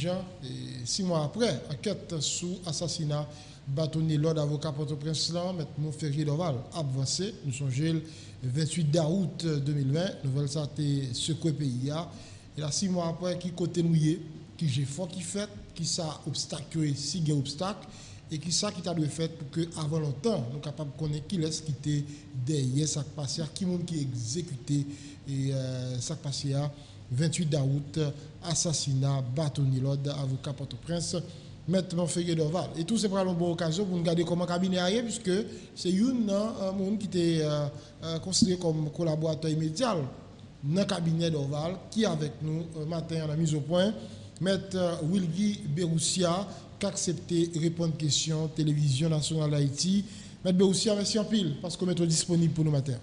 Jean, et 6 mois après, enquête sous assassinat bâtonnier l'ordre avocat Port-au-Prince, M. Montferrier Dorval, avancé. Nous sommes le 28 août 2020. Nouvelle ça a secoué pays. Et là, 6 mois après, qui côté nouillé, qui j'ai fort qui fait, qui ça obstacle, si il y a obstacle, et qui ça qui t'a dû faire pour que avant longtemps, nous capables de connaître qui laisse quitter derrière ça passé, qui monde qui exécuté et ça passé 28 août, assassinat, bâtonnier l'ordre, avocat Port-au-Prince, Maître Montferrier Dorval. Et tout c'est pour une bonne occasion pour nous regarder comment le cabinet arrive, puisque c'est un monde qui était considéré comme collaborateur immédiat dans le cabinet Dorval, qui est avec nous matin à la mise au point. Maître Wilgy Beroussia, qui a accepté de répondre aux questions télévision nationale d'Haïti. Maître Beroussia, merci en pile, parce que vous êtes disponible pour nous matin.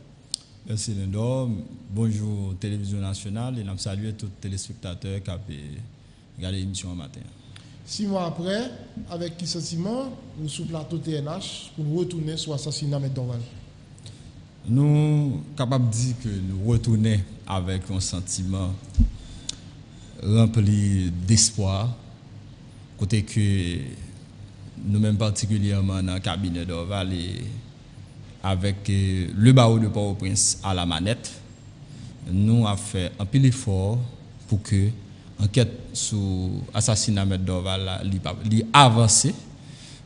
Merci Lindo. Bonjour Télévision Nationale et nous saluons tous les téléspectateurs qui ont regardé l'émission matin. 6 mois après, avec qui sentiment, nous sous plateau TNH pour nous retourner sur l'assassinat de Dorval? Nous sommes capables de dire que nous retournons avec un sentiment rempli d'espoir, côté que nous-mêmes particulièrement dans le cabinet Dorval et avec le barreau de Port-au-Prince à la manette, nous avons fait un peu d'effort pour que l'enquête sur l'assassinat de Dorval avance.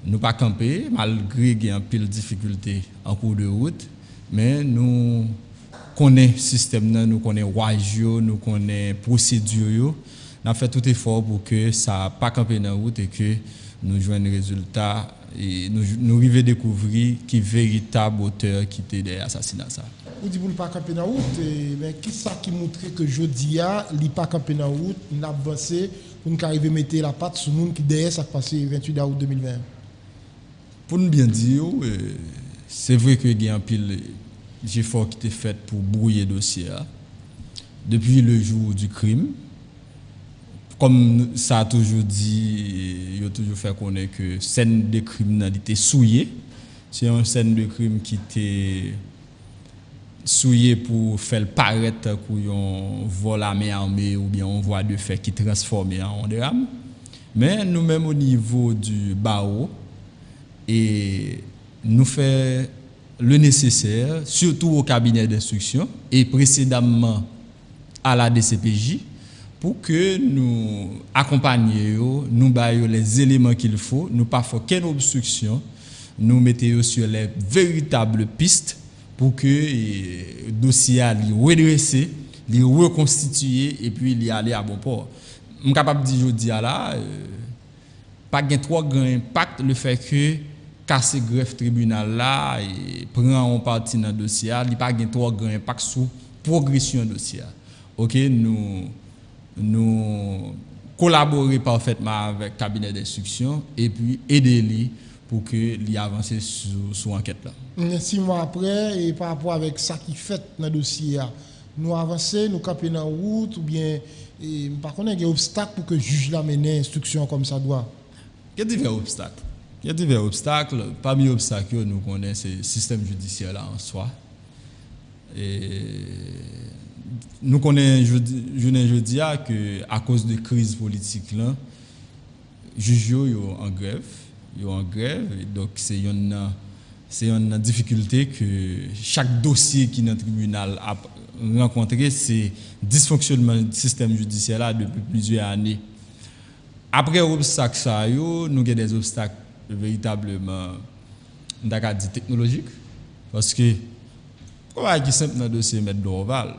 Nous pas camper malgré qu'il y a un peu de difficultés en cours de route, mais nous connaissons le système, nous connaissons le nous connaissons la procédure. Nous avons fait tout effort pour que ça ne pas camper dans la route et que nous jouions un résultat. Et nous arrivons à découvrir qui est le véritable auteur qui était derrière l'assassinat. Vous dites que vous ne pas camper dans la route, mais qui ça qui montre que jeudi, il n'est pas campé dans la route, il a avancé pour nous arriver à mettre la patte sur le monde qui derrière ça passé le 28 août 2020? Pour nous bien dire, c'est vrai qu'il y a un pile d'efforts qui été fait pour brouiller le dossier. Depuis le jour du crime, comme ça a toujours dit, il a toujours fait connaître que la scène de crime était souillée. C'est une scène de crime qui était souillée pour faire paraître qu'on vol à main armée ou bien on voit de fait qui transformé en drame. Mais nous-mêmes au niveau du barreau, et nous faisons le nécessaire, surtout au cabinet d'instruction et précédemment à la DCPJ, pour que nous accompagnions, nous baillons les éléments qu'il faut, nous ne pas faire aucune obstruction, nous mettons sur les véritables pistes pour que le dossier soit redressé, reconstitué et puis il aller à bon port. Je suis capable de dire aujourd'hui pas de trop grand impact le fait que casser greffe tribunal là et prendre en partie dans le dossier, il n'y a pas de trop grand impact sur la progression du dossier. OK, nous collaborer parfaitement avec le cabinet d'instruction et puis aider pour que l'y avance sur l'enquête là. 6 mois après, et par rapport avec ça qui fait dans le dossier, nous avançons, nous camper dans la route ou bien, par contre, il y a des obstacles pour que le juge la mène instruction comme ça doit? Il y a divers obstacles. Parmi les obstacles, nous connaissons le système judiciaire là en soi. Et nous connaissons, je dis que à cause de la crise politique, les juges sont en grève. Et donc, c'est une difficulté que chaque dossier qui est dans le tribunal a rencontré, c'est le dysfonctionnement du système judiciaire là depuis plusieurs années. Après l'obstacle, nous avons des obstacles véritablement technologiques. Parce que, comme il est simple dans le dossier de Dorval,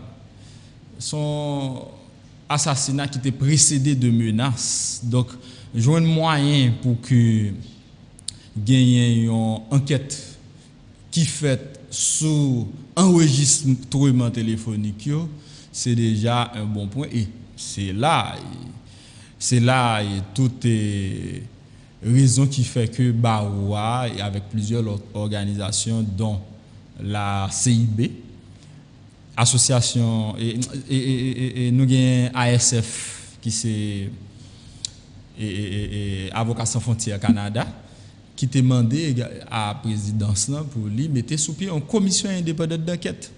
son assassinat qui était précédé de menaces. Donc, jouer un moyen pour que gagner une enquête qui fait sous enregistrement téléphonique, c'est déjà un bon point. Et c'est là et toutes les raisons qui fait que Baroua et avec plusieurs autres organisations dont la CIB, association et nous avons ASF qui c'est Avocats sans frontières Canada qui demandé à la présidence pour lui mettre sous pied une commission indépendante d'enquête.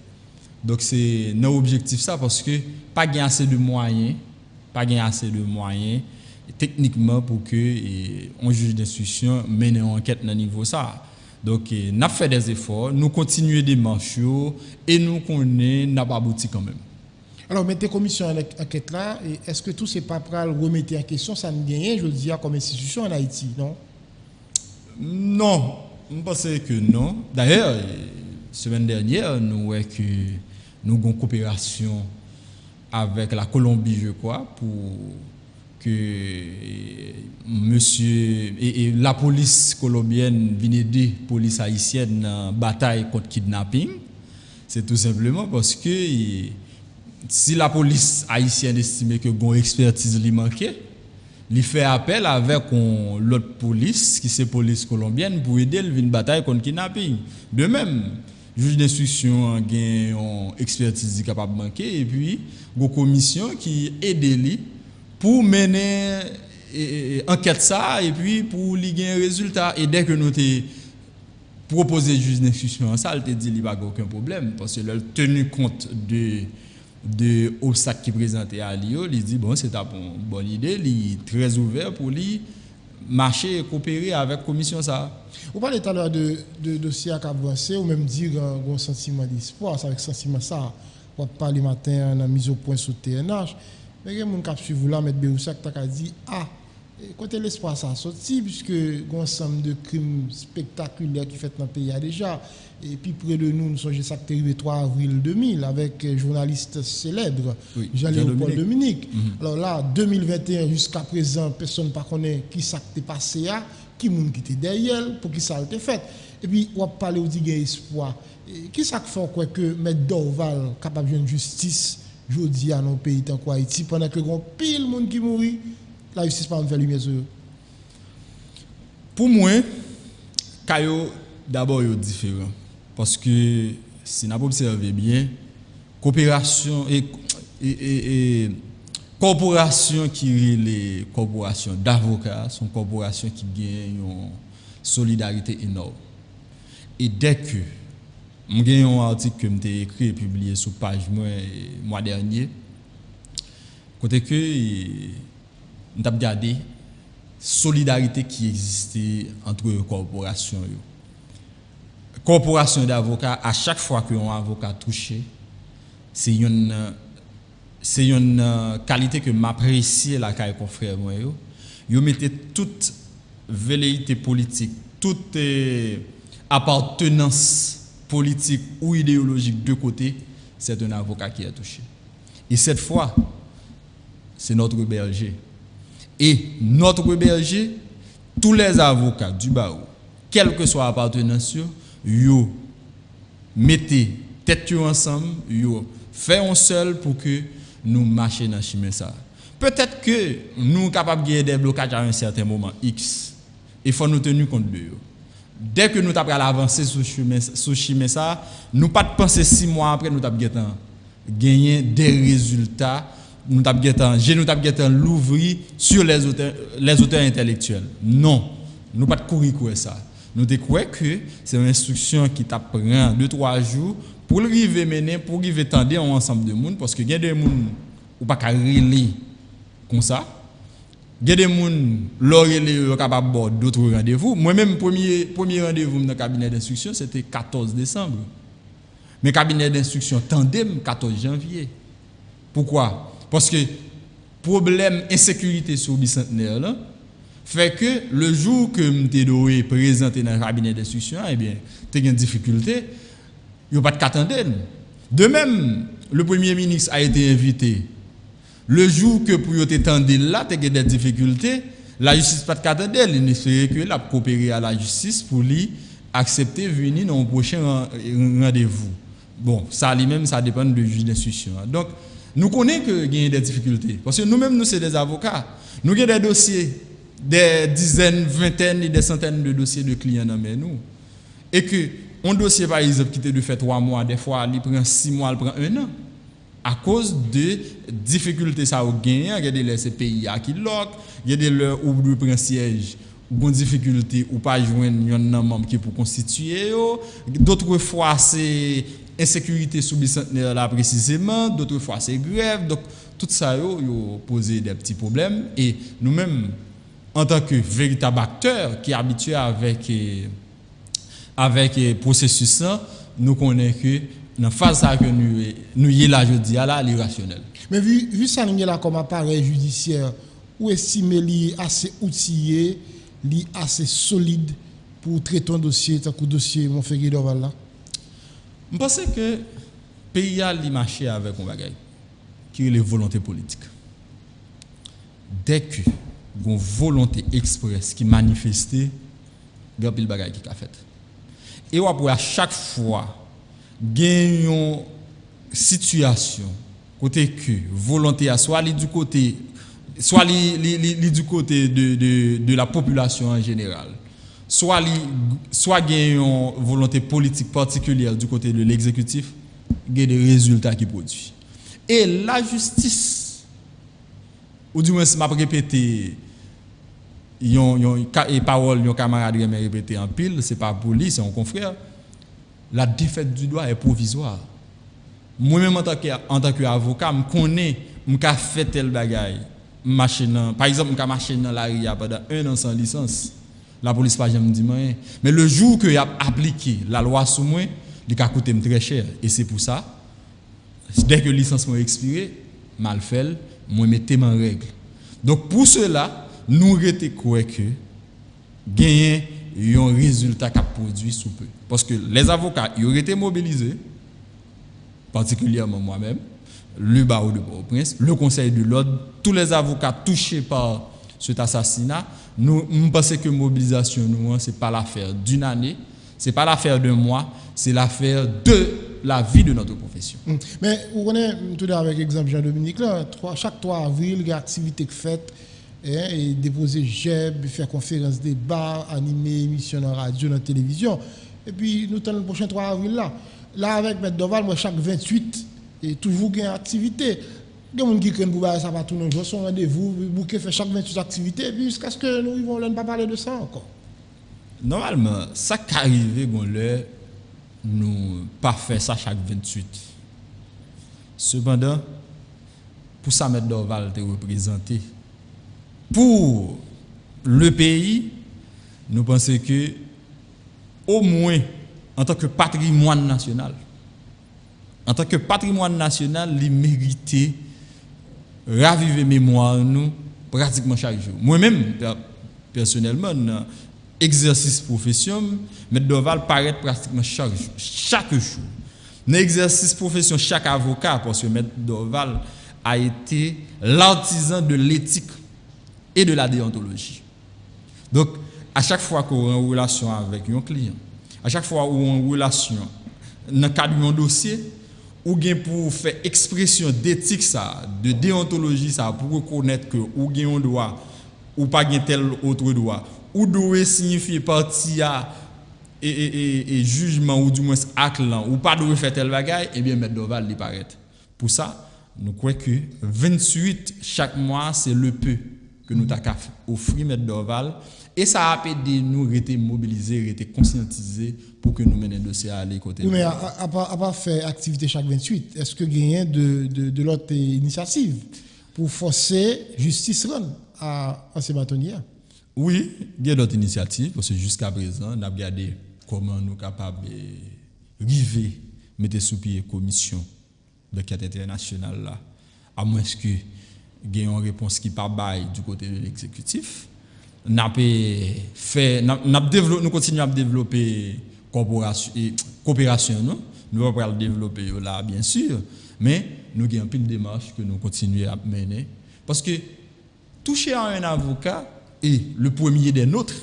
Donc c'est notre objectif ça parce que pas assez de moyens techniquement pour que un juge d'instruction mène une enquête à niveau ça. Donc n'a fait des efforts, nous continuons des marches et nous connaissons n'a pas abouti quand même. Alors, mettez commission enquête là, et est-ce que tout ces papras remettez en question, ça ne gagne, je dis, comme institution en Haïti, non? Non, je pense que non. D'ailleurs, semaine dernière, nous avons une coopération avec la Colombie, je crois, pour que monsieur et la police colombienne vienne aider la police haïtienne dans la bataille contre le kidnapping. C'est tout simplement parce que si la police haïtienne estime que une expertise lui manquait, il fait appel avec l'autre police, qui c'est police colombienne, pour aider à une bataille contre le kidnapping. De même, le juge d'instruction a une expertise capable de manquer, et puis une commission qui aide lui pour mener enquête ça, et puis pour lui gagner un résultat. Et dès que nous avons proposé le juge d'instruction, ça, il te dit qu'il n'y a pas aucun problème, parce qu'il a tenu compte de obstacles qui présentaient à lui, il dit bon c'est une bonne idée, il est très ouvert pour lui marcher et coopérer avec la commission ça. Vous parlez tout à l'heure de dossiers à avancé ou même dire un sentiment d'espoir, avec ce sentiment ça, on parler matin on a mis au point sur le TNH, mais il y a des gens qui suivent là mettre Béoussak qui a dit côté l'espoir ça a sorti puisque il y a un ensemble de crimes spectaculaires qui fait dans le pays déjà. Et puis près de nous, nous sommes ça qui est arrivé le 3 avril 2000 avec un journaliste célèbre, oui, Jean-Léopold Dominique. Alors là, 2021 jusqu'à présent, personne ne connaît qui ça qui est passé à, qui monde qui était derrière, pour qui ça a été fait. Et puis on va parler aussi de espoir. Qui ça fait quoi que M. Dorval capable de justice jodi à nos pays tant qu'Haïti pendant que grand pile monde qui mourit, la justice pas faire lumière sur eux. Pour moi, Kayo d'abord est différent. Parce que si nous observons bien, coopération et corporation qui est les corporations d'avocats sont corporations qui gagnent une solidarité énorme. Et dès que j'ai un article que j'ai écrit et publié sur page mois dernier, côté que nous avons regardé la solidarité qui existait entre les corporations. Corporation d'avocats, à chaque fois qu'un avocat touché, c'est une qualité que m'apprécie la caille confrère moi yo mettez toute velléité politique, toute appartenance politique ou idéologique de côté, c'est un avocat qui est touché. Et cette fois, c'est notre berger. Et notre berger, tous les avocats du barreau, quelle que soit l'appartenance, yo mettez tête ensemble, yo fait un seul pour que nous marchions dans le chemin ça. Peut-être que nous sommes capables de gagner des blocages à un certain moment X. Il faut nous tenir compte de eux. Dès que nous avons avancé sur le chemin ça, nous pas penser 6 mois après nous avons gagné des résultats, nous avons l'ouvrir sur les auteurs intellectuels. Non, nous pas courir ça. Nous découvrons que c'est une instruction qui t'apprend 2-3 jours pour arriver mener, pour arriver tendre un ensemble de monde, parce que il y a des gens ou pas relire comme ça. Il y a des gens qui capable de d'autres rendez-vous. Moi-même, premier rendez-vous dans le cabinet d'instruction, c'était 14 décembre. Mais cabinet d'instruction tandem 14 janvier. Pourquoi? Parce que problème insécurité sur le bicentenaire là fait que le jour que je présenté dans le cabinet d'instruction, eh bien, tu as une difficulté, il n'y a pas de qu'attendre. De même, le Premier ministre a été invité. Le jour que pour t'attendre là, tu as des difficultés, la justice n'a pas de qu'attendre. Il espère que la coopérer à la justice pour lui accepter de venir dans le prochain rendez-vous. Bon, ça lui-même, ça dépend du juge d'instruction. Donc, nous connaissons qu'il y a des difficultés. Parce que nous-mêmes, nous sommes des avocats. Nous avons des dossiers, des dizaines, vingtaines et des centaines de dossiers de clients dans nous. Et que un dossier, par exemple, qui te fait 3 mois, des fois, il prend 6 mois, il prend 1 an. À cause de difficultés ça au gain, il y a des CPI qui lock, il y a des où du prend siège, ou difficulté ou pas joindre un membre qui pour constituer. D'autres fois c'est insécurité sous bicentenaire là précisément, d'autres fois c'est grève. Donc tout ça yo posé des petits problèmes et nous-mêmes en tant que véritable acteur qui est habitué avec processus nous connaissons que dans phase ça que nous y là jeudi là l'irrationnel. Mais vu ça là comme appareil judiciaire, ou estimez li assez outillé, li assez solide pour traiter un dossier tant que dossier mon Ferry Dorval là. Je pense que pays a li marché avec un bagage qui est les volontés politiques. Dès que une volonté express qui manifestait, il y a pile bagage qui a fait. Et après à chaque fois gagne une situation côté que volonté à soit du côté du côté de la population en général, soit gagne une volonté politique particulière du côté de l'exécutif, gagne des résultats qui produisent. Et la justice, ou du moins m'a répété et parole yon camarade m'a répété en pile, c'est pas pour lui, c'est un confrère. La défaite du droit est provisoire. Moi-même en tant qu'avocat, je connais, je fait tel bagaille. Par exemple, je marché dans la RIA pendant 1 an sans licence. La police pas jamais dit rien. Mais le jour que y a appliqué la loi sur moi, il a coûté très cher. Et c'est pour ça, dès que la licence m'a expiré, mal fait, moi mettais en règle. Donc pour cela, nous étions quoi que gagner un résultat qui a produit sous peu. Parce que les avocats, ils auraient été mobilisés, particulièrement moi-même, le barreau de Port-au-Prince, le conseil de l'ordre, tous les avocats touchés par cet assassinat. Nous pensons que la mobilisation, ce n'est pas l'affaire d'une année, ce n'est pas l'affaire d'un mois, c'est l'affaire de la vie de notre profession. Mais vous connaissez, tout avec l'exemple Jean-Dominique, là, chaque 3 avril, il y a activité faite. Et déposer JEB, faire conférence, débat, animer émission en radio, en télévision. Et puis, nous tenons le prochain 3 avril là. Là, avec M. Dorval, moi, chaque 28, et toujours il y a une activité. Il y a des gens qui craignent pour ça va tout le jour, son rendez-vous, bouquet fait chaque 28 activités, et puis jusqu'à ce que nous ne pas parler de ça encore. Normalement, ça qui arrive, nous pas faire ça chaque 28. Cependant, pour ça, M. Dorval te représenté. Pour le pays, nous pensons que, au moins, en tant que patrimoine national, il méritait raviver mémoire nous pratiquement chaque jour. Moi-même, personnellement, dans l'exercice profession, M. Dorval paraît pratiquement chaque jour. Dans l'exercice profession, chaque avocat, parce que M. Dorval a été l'artisan de l'éthique et de la déontologie. Donc, à chaque fois qu'on est en relation avec un client, à chaque fois qu'on est en relation dans le cadre d'un dossier, ou bien pour faire expression d'éthique, de déontologie, pour reconnaître que ou bien un droit, ou pas tel autre droit, ou doit signifier partie et jugement, ou du moins acte, ou pas doit faire tel bagaille, et bien, M. Dorval lui paraît. Pour ça, nous croyons que 28 chaque mois, c'est le peu que nous avons offert M. Dorval. Et ça a aidé nous à être mobilisés, à être conscientisés pour que nous menions le dossier à aller côté. Oui, mais à part faire activité chaque 28, est-ce que vous avez de l'autre initiative pour forcer justice à ces bâtonniers? Oui, il y a d'autres initiatives, parce que jusqu'à présent, on a regardé comment nous sommes capables de river, mettre sous pied une commission de quête internationale là, à moins que il y ait une réponse qui pas bail du côté de l'exécutif. Nous continuons à développer coopération, nous allons pas le développer là bien sûr, mais nous avons une démarche que nous continuons à mener parce que toucher à un avocat et le premier des nôtres,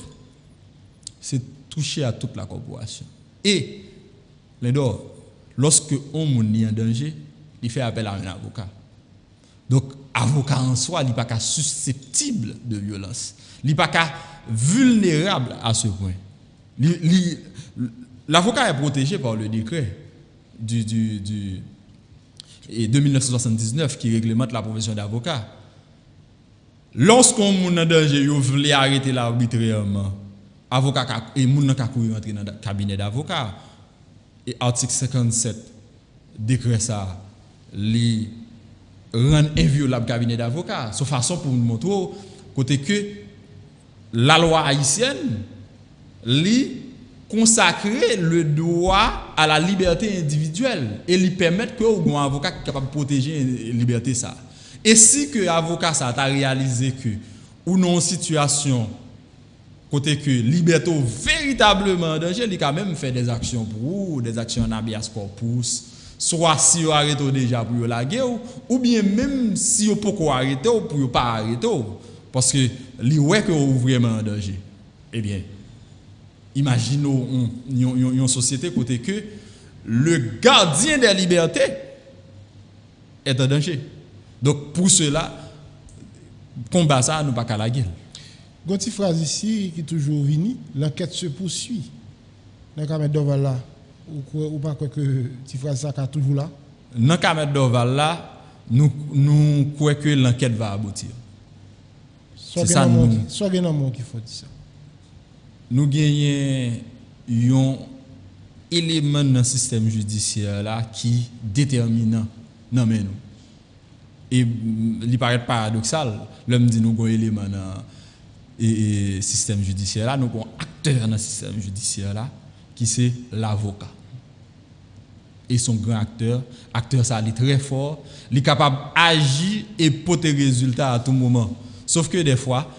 c'est toucher à toute la corporation. Et lorsque on est en danger, il fait appel à un avocat. Donc, avocat en soi, il n'est pas susceptible de violence. Il n'est pas vulnérable à ce point. L'avocat est protégé par le décret de 1979 qui réglemente la profession d'avocat. Lorsqu'on est en danger, il veut arrêter l'arbitrairement. Avocat et moun nan ka courir entrer dans le cabinet d'avocat. Et article 57 décret ça, li rendre inviolable cabinet d'avocat. C'est une façon pour nous montrer côté que la loi haïtienne lui consacrer le droit à la liberté individuelle et lui permettre que un avocat qui est capable de protéger la liberté ça. Et si que avocat ça a réalisé que ou non situation côté que liberté véritablement en danger, il quand même fait des actions pour vous, des actions en habeas corpus, soit si vous arrêtez déjà pour la guerre ou bien même si vous pouvez arrêter ou pour pas arrêter parce que li ouais que vous vraiment en danger. Eh bien, imaginons une société côté que le gardien des libertés est en danger. Donc pour cela combat ça nous pas qu'à la guerre. Une petite phrase ici qui est toujours venue, l'enquête se poursuit. Dans le cas d'Oval là, ou pas quoi que petite phrase ça est toujours là. Dans le cas d'Oval là, nous croyons que l'enquête va aboutir. C'est ça nous. Soit bien un mot qu'il faut dire ça. Nous gagnons un élément dans le système judiciaire là qui déterminant non mais nous. Et il paraît paradoxal, l'homme dit nous avons un élément dans le système judiciaire là, nous avons un acteur dans le système judiciaire là qui c'est l'avocat. Et son grand acteur ça il est très fort, il est capable d'agir et porter résultat à tout moment. Sauf que des fois,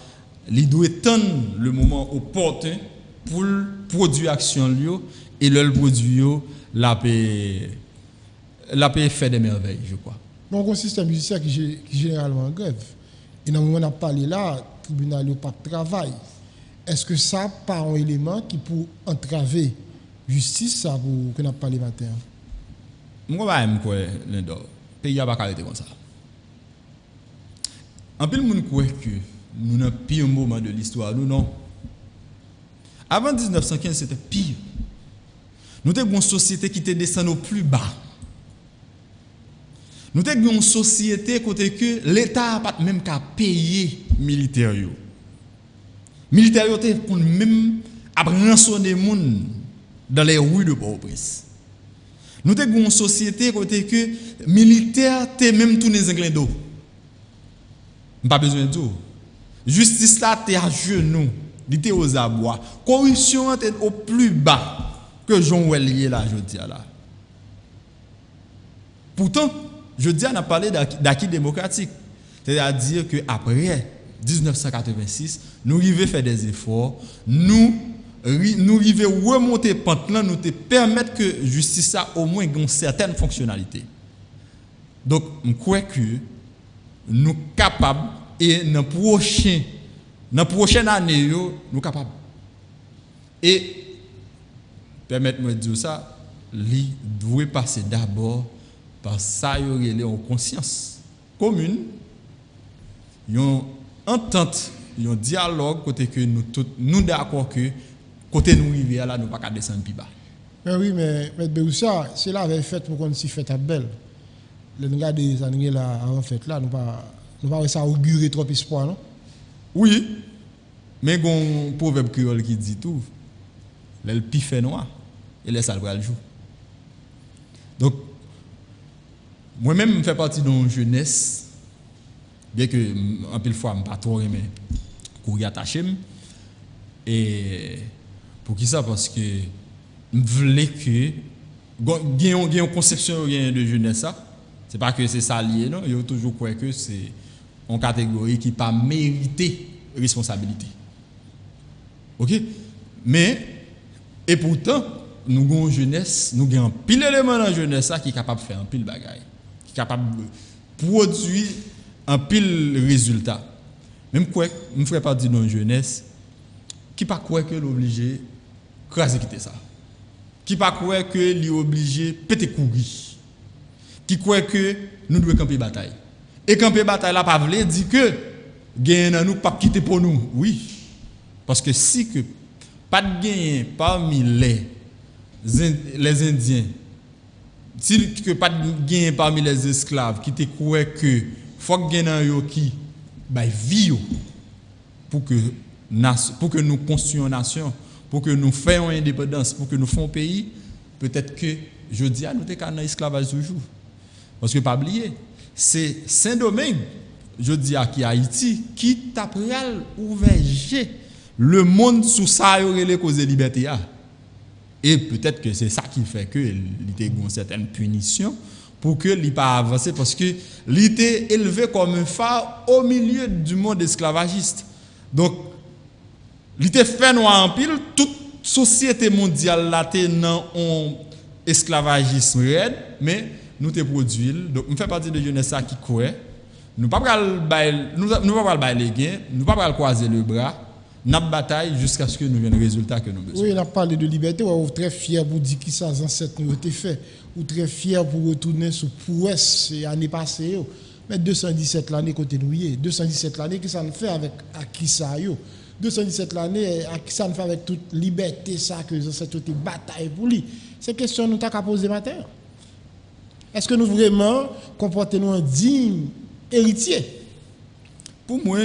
il doit attendre le moment opportun pour produire action lui et le produit la paix fait des merveilles, je crois. Donc un système judiciaire qui est généralement en grève. Et dans le moment où on a parlé là, le tribunal n'a pas de travail. Est-ce que ça pas un élément qui peut entraver justice ça pour qu'on a parlé matin? Moi je crois que le pays n'a pas arrêté comme ça. En plus, nous croyons que nous avons le pire moment de l'histoire. Nous, non. Avant 1915, c'était pire. Nous avons une société qui était descendue au plus bas. Nous avons une société côté que l'État n'a pas même qu'à payer les militaires. Les militaires ont même rançonné les gens dans les rues de Port-au-Prince. Nous avons une société côté que les militaires ont même tourné les Anglais d'eau. Pas besoin de tout. Justice là t'es à genoux, il était aux abois. Corruption est au plus bas que Jean Ouellier là jodi là. Pourtant, jodi on a parlé d'acquis démocratique. C'est-à-dire que après 1986, nous arrivons à faire des efforts, nous arrivons à remonter pente là, nous te permettre que justice ça au moins ait une certaine fonctionnalité. Donc, je crois que nous sommes capables et dans la prochaine année, nous sommes capables. Et, permettez-moi de dire ça, il doit passer d'abord par ça, il y a une conscience commune, une entente, un dialogue, côté que nous d'accord que, côté nous arriver là, nous ne pouvons pas descendre plus bas. Oui, mais Béoussa, c'est là avait fait pour qu'on s'y fait à belle. Les gars des années là, avant fait là, nous pas ça augurer trop espoir, non? Oui, mais il y a un proverbe créole qui dit tout. Le pif fait noir et les salles le jour. Donc, moi-même, je fais partie d'une jeunesse, bien que, en pile fois, je ne pas trop aimer courir attaché. Et pour qui ça? Parce que je voulais que, il y a une conception de jeunesse, ça. Ce n'est pas que c'est ça lié, non? Il y a toujours quoi que c'est une catégorie qui n'a pas mérité responsabilité. Ok? Mais, et pourtant, nous avons une jeunesse, nous avons un pile d'éléments dans la jeunesse qui est capable de faire un pile bagaille, qui est capable de produire un pile résultat. Même quoi, je ne ferai pas dire dans la jeunesse qui pas quoi que l'obligé craser quitter ça. Qui pas quoi que l'y obligé péter courir. Qui croit que nous devons camper bataille. Et camper bataille là pas veut dire que gain nous pas quitter pour nous. Oui. Parce que si que pas de gain parmi les Indiens, si que pas de gain parmi les esclaves qui te croient que faut que gain yo qui bah vie pour que nous construisions une nation, pour que nous fassions indépendance, pour que nous fassions pays, peut-être que je dis à nous sommes dans l'esclavage toujours. Parce que pas oublier, c'est Saint-Domingue, je dis à qui Haïti, qui t'a ouvert le monde sous ça, il y aurait les causes de liberté. Et peut-être que c'est ça qui fait que il y a une certaine punition pour que l'il pas avancer parce que il était élevé comme un phare au milieu du monde esclavagiste. Donc il était fait noir en pile, toute société mondiale là était dans un esclavagisme raide, mais nous te produit. Donc nous fait partie de jeunesse qui croit. Nous pas pas bailler les gains, nous pas croiser le bras. Nous bataille jusqu'à ce que nous ayons le résultat que nous avons besoin. Oui, on a parlé de liberté, on est très fiers pour dire qui ça ancêtres nous ont fait. Ou très fiers pour retourner sur prouesse l'année passée. Mais 217 l'année côté nous 217 l'année, qui ça nous fait avec à qui ça yo? 217 l'année, à qui ça nous fait avec toute liberté ça que les ancêtres ont bataille pour lui? C'est question nous t'a poser matin. Est-ce que nous vraiment comportons un digne héritier? Pour moi,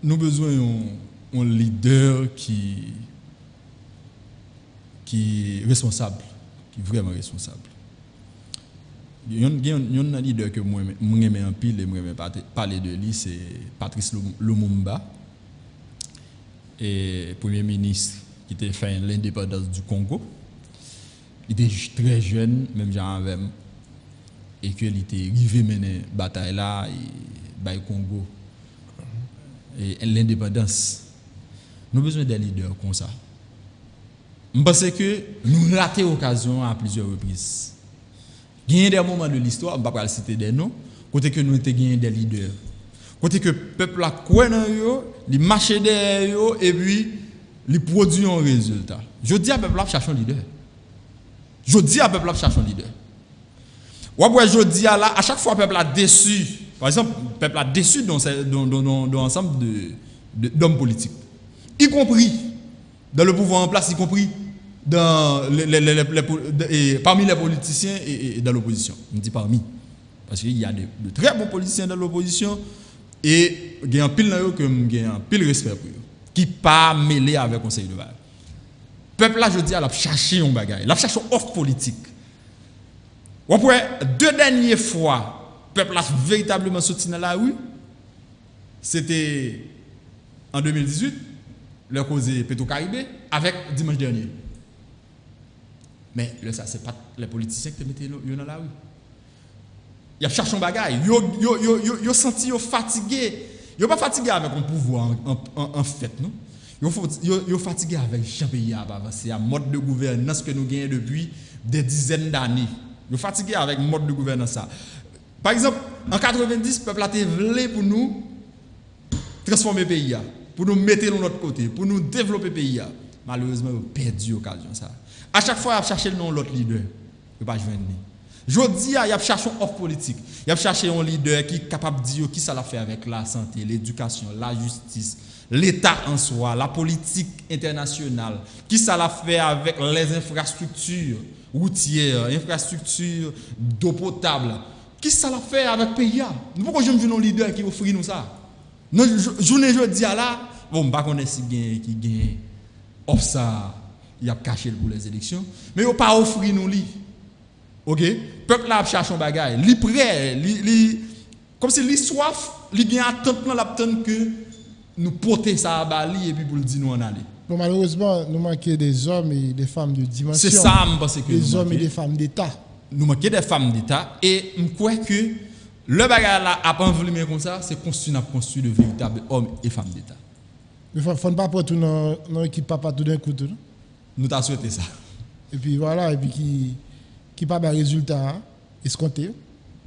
nous avons besoin d'un leader qui est responsable, qui est vraiment responsable. Il y a un leader que moi j'aime en pile et moi j'aime parler de lui, c'est Patrice Lumumba, et Premier ministre qui a fait l'indépendance du Congo. Il était très jeune, même genre avec et qu'il était arrivé mener bataille là et Congo et l'indépendance. Nous avons besoin des leaders comme ça. Je pense que nous ratons l'occasion à plusieurs reprises. Il y a des moments de l'histoire, je ne vais pas citer des noms, côté que nous avons gagné des leaders. Côté que le peuple a quoi dans eux, il marche derrière eux et puis il produit un résultat. Je dis à peuple chercher un leader. Je dis à peuple chercher un leader. Je dis à chaque fois peuple a déçu. Par exemple, le peuple a déçu dans l'ensemble d'hommes politiques. Y compris dans le pouvoir en place, y compris parmi les politiciens et dans l'opposition. Je dis parmi. Parce qu'il y a de très bons politiciens dans l'opposition et il y a un pile respect pour eux, qui pas mêlé avec le conseil de Val. Le peuple là, je dis, il a cherché un bagage, il a cherché une offre politique. Après, 2 dernières fois, le peuple a véritablement sorti dans la rue. C'était en 2018, le causé Petro-Caribé, avec dimanche dernier. Mais ça, ce n'est pas les politiciens qui te mettent dans la rue. Ils ont cherché un bagage. Ils ont senti fatigué. Ils n'ont pas fatigué avec un pouvoir en fait. Non? Ils ont fatigué avec Jean-Pays à avancer, à mode de gouvernance que nous gagnons depuis des dizaines d'années. Ils ont fatigué avec le mode de gouvernance. Par exemple, en 90, le peuple a été voulu pour nous transformer le pays, pour nous mettre de notre côté, pour nous développer le pays. Malheureusement, ils ont perdu l'occasion. À chaque fois, ils ont cherché le nom de l'autre leader. Ils n'ont pas joué. Je dis, il a cherché un offre politique. Il a cherché un leader qui est capable de dire qui ça l'a fait avec la santé, l'éducation, la justice, l'État en soi, la politique internationale. Qui ça l'a fait avec les infrastructures routières, infrastructures d'eau potable. Qui ça l'a fait avec le pays? Pourquoi je me dis un leader qui offre nous ça? Non, je dis là, bon, je ne sais pas si qui gagne offre ça, il a caché pour les élections, mais il n'a pas offert nous lui. OK? Le peuple a cherché un bagage, il est prêt, comme si il soif, il vient attendre que nous porter ça à Bali et puis pour le dire nous en aller. Bon, malheureusement, nous manquons des hommes et des femmes de dimension. C'est ça, je pense que des hommes et des femmes d'État. Nous manquons des femmes d'État et je crois que le bagage là a pas voulu comme ça, c'est construire de véritables hommes et femmes d'État. Il ne faut pas tout dans l'équipe papa tout d'un coup. Nous t'avons souhaité ça. Et puis voilà, et puis qui pas de résultat escompté.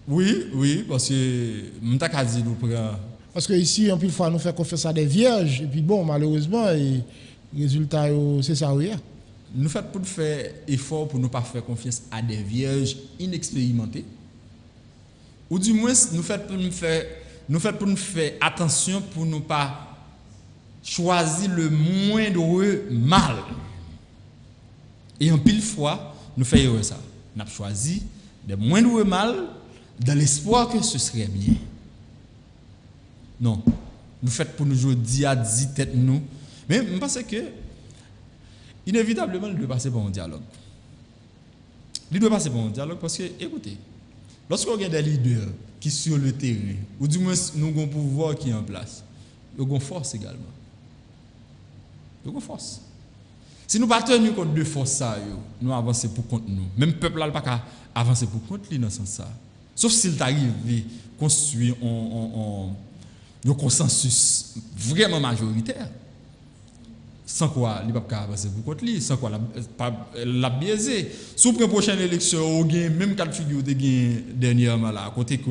Oui, parce que nous t'avons dit nous prendre. Parce que ici, en plus, fois, nous faisons confiance à des vierges, et puis bon, malheureusement, le résultat, c'est ça, oui. Nous faisons pour faire effort pour ne pas faire confiance à des vierges inexpérimentées. Ou du moins, nous faisons pour nous faire attention pour ne pas choisir le moindre mal. Et en pile fois, nous faisons ça. Nous avons choisi le moindre mal dans l'espoir que ce serait bien. Non. Nous faisons pour nous jouer à 10 têtes nous. Mais je pense que inévitablement, il doit passer par un dialogue. Il doit passer par un dialogue parce que, écoutez, lorsqu'on a des leaders qui sur le terrain, ou du moins nous avons un pouvoir qui est en place, nous avons force également. Nous avons force. Si nous ne battons pas contre deux forces, nous avançons pour contre nous. Même le peuple n'a pas avancer pour contre lui dans ce sens. Sauf s'il arrive à construire un consensus vraiment majoritaire. Sans quoi, il ne peut pas avancer pour contre lui. Sans quoi, la biaisé. Sous la prochaine élection, on a même cas de figure de dernièrement là, à côté que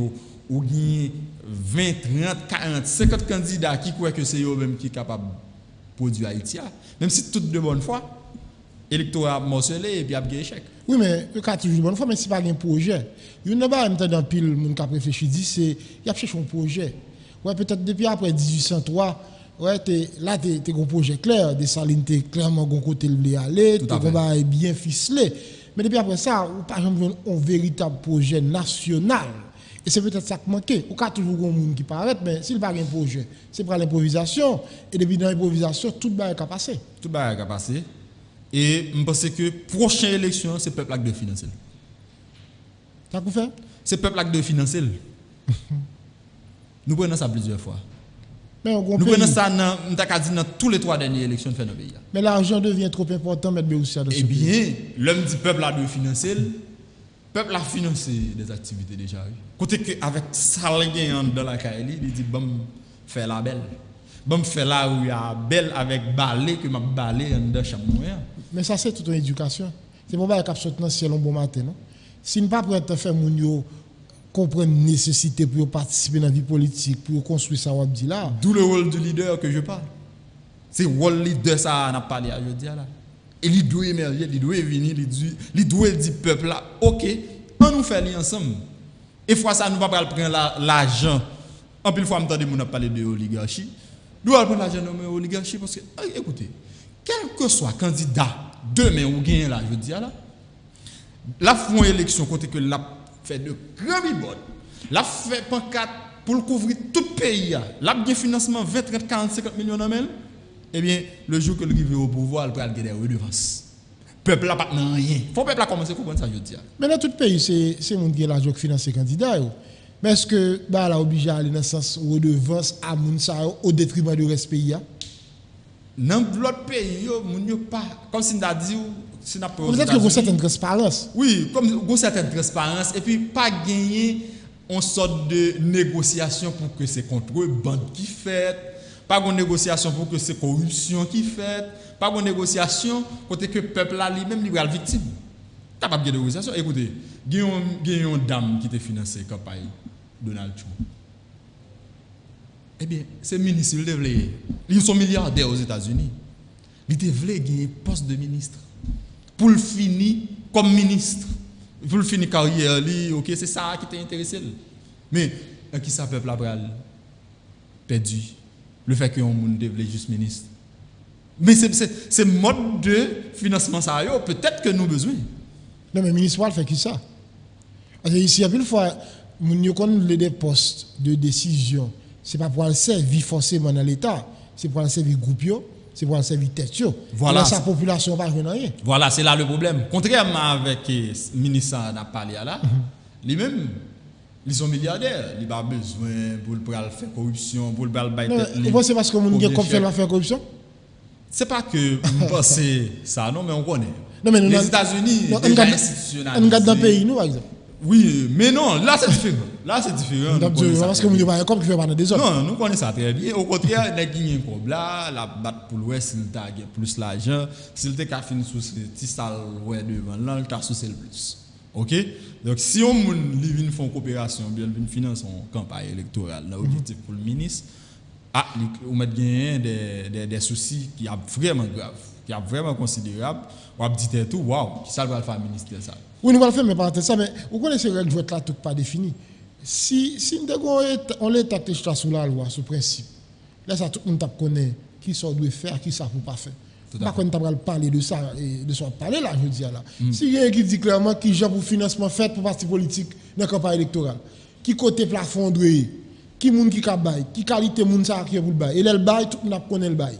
on a 20, 30, 40, 50 candidats qui croient que c'est eux-mêmes qui sont capables de produire Haïti. Même si tout de bonne foi, l'électorat morcelé et puis il y a un échec. Oui, mais il y a toujours de bonne foi, mais si pas un projet. Il y a pas dans pile monde qui a réfléchi, c'est il y a cherché un projet. Ouais, peut-être depuis après 1803, ouais, là tu as un projet clair, des salines tu clairement gon côté le aller, tu as bien ficelé. Mais depuis après ça, ou par exemple un véritable projet national. Et c'est peut-être ça qui manque. Ou a toujours un monde qui paraît, mais s'il n'y a pas un projet, c'est pour l'improvisation. Et depuis dans l'improvisation, tout va être passé. Tout va être passé. Et je pense que la prochaine élection, c'est le peuple qui doit financer. Ça vous fait? C'est le peuple qui doit financer. Nous prenons ça plusieurs fois. Mais nous prenons ça dans tous les 3 dernières élections de faire dans le pays. Mais l'argent devient trop important, M. Béoussia. Eh bien, l'homme dit peuple doit financer. Le peuple a financé des activités déjà. Côté que avec ça dans la Kaili, il dit bon faire la belle. Bon faire là où il y a belle avec balai que m'a balai dans chambre. Mais ça c'est toute une éducation. C'est pour ça qu'il y a dans ciel un bon matin non. Si nous pas prêt à faire moun yo comprendre nécessité pour participer dans la vie politique, pour construire ça on dit là. D'où le rôle du leader que je parle. C'est le rôle leader ça n'a parlé à je dis là. Et il doit émerger, il doit venir, il doit dire peuple là, OK, on nous fait ensemble. Et fois ça nous pas prendre l'argent. En plus fois m'entendre mon parler de oligarchie. Nous allons prendre l'argent de l'oligarchie parce que écoutez, quel que soit candidat demain ou gagne là, je dis là. La font élection côté que la fait de grands bibons. La fait pancarte pour couvrir tout le pays. La bien financement 20, 30, 40, 50 millions d'amènes. Eh bien, le jour que le arrive au pouvoir, il va gagner des redevances. Le peuple n'a pas rien. Il faut que le peuple commence à comprendre ça, je dis. Mais dans tout le pays, c'est le monde qui a l'argent qui finance les candidats. Mais est-ce que bah, là, obligé à aller dans le sens redevance à Mounsa au détriment du reste pays? Dans l'autre pays, il pas. Comme si on a dit, si on a pas. Vous êtes que vous avez une transparence. Oui, comme vous avez une transparence. Et puis, pas gagner une sorte de négociation pour que c'est contrebande qui fait. Pas de négociation pour que c'est corruption qui fait. Pas de négociation côté que le peuple là lui-même est victime. T'as pas de négociation. Écoutez, il y a une dame qui te financé la campagne Donald Trump. Eh bien, c'est ministre, ils sont milliardaires aux États-Unis. Ils devraient gagner un poste de ministre. Pour le finir comme ministre. Pour le finir carrière, ok, c'est ça qui t'a intéressé. Mais, qui ça peuple là perdu? Le fait que on devrait juste ministre. Mais c'est mode de financement ça peut-être que nous avons besoin. Non mais municipal fait qui ça? Parce que ici, une fois, nous connaissons des postes de décision. Ce n'est pas pour le servir forcément dans l'État, c'est pour le servir groupe, c'est pour le servir tête. Voilà. Sa population va pas rien. Voilà, c'est là le problème. Contrairement avec le ministre n'a parlé là, lui-même, ils sont milliardaires. Il n'a pas besoin pour le faire corruption, pour le faire vous pensez parce que nous avons comme faire corruption? Ce n'est pas que vous pensez ça, non, mais on connaît. Non, mais les États-Unis, déjà institutionnalisés. On regarde dans le pays, nous, par exemple. Oui, mais non, là c'est différent. Là c'est différent. Parce que vous ne pouvez pas comme faire dans des autres. Non, nous connaissons ça très bien. Au contraire, il y a un problème là, la batte pour l'ouest, s'il a plus l'argent, s'il a fini sous ce petit salle devant, là, il a sous le plus. OK? Donc si on vient faire une coopération, bien une finance en campagne électorale, l'objectif pour le ministre, on met des soucis qui sont vraiment graves, qui sont vraiment considérables. On va dire tout, waouh, qui ça va faire ministère ça. Oui, nous allons le faire, mais pas ça. Mais vous connaissez les règles de vote là, tout pas défini. Si on l'État qui est sous la loi, sous principe, là, ça tout le monde connaît qui ça doit faire, qui ça ne peut pas faire. Par contre, on va parler de ça, de ce qu'on parler là, je dis là. Si il y a quelqu'un qui dit clairement qui j'ai pour financement fait pour parti politique dans la campagne électorale, qui côté plafond qui moun qui bail, qui qualité moun ça qui pour le bail, et le bail, tout le monde connaît le bail.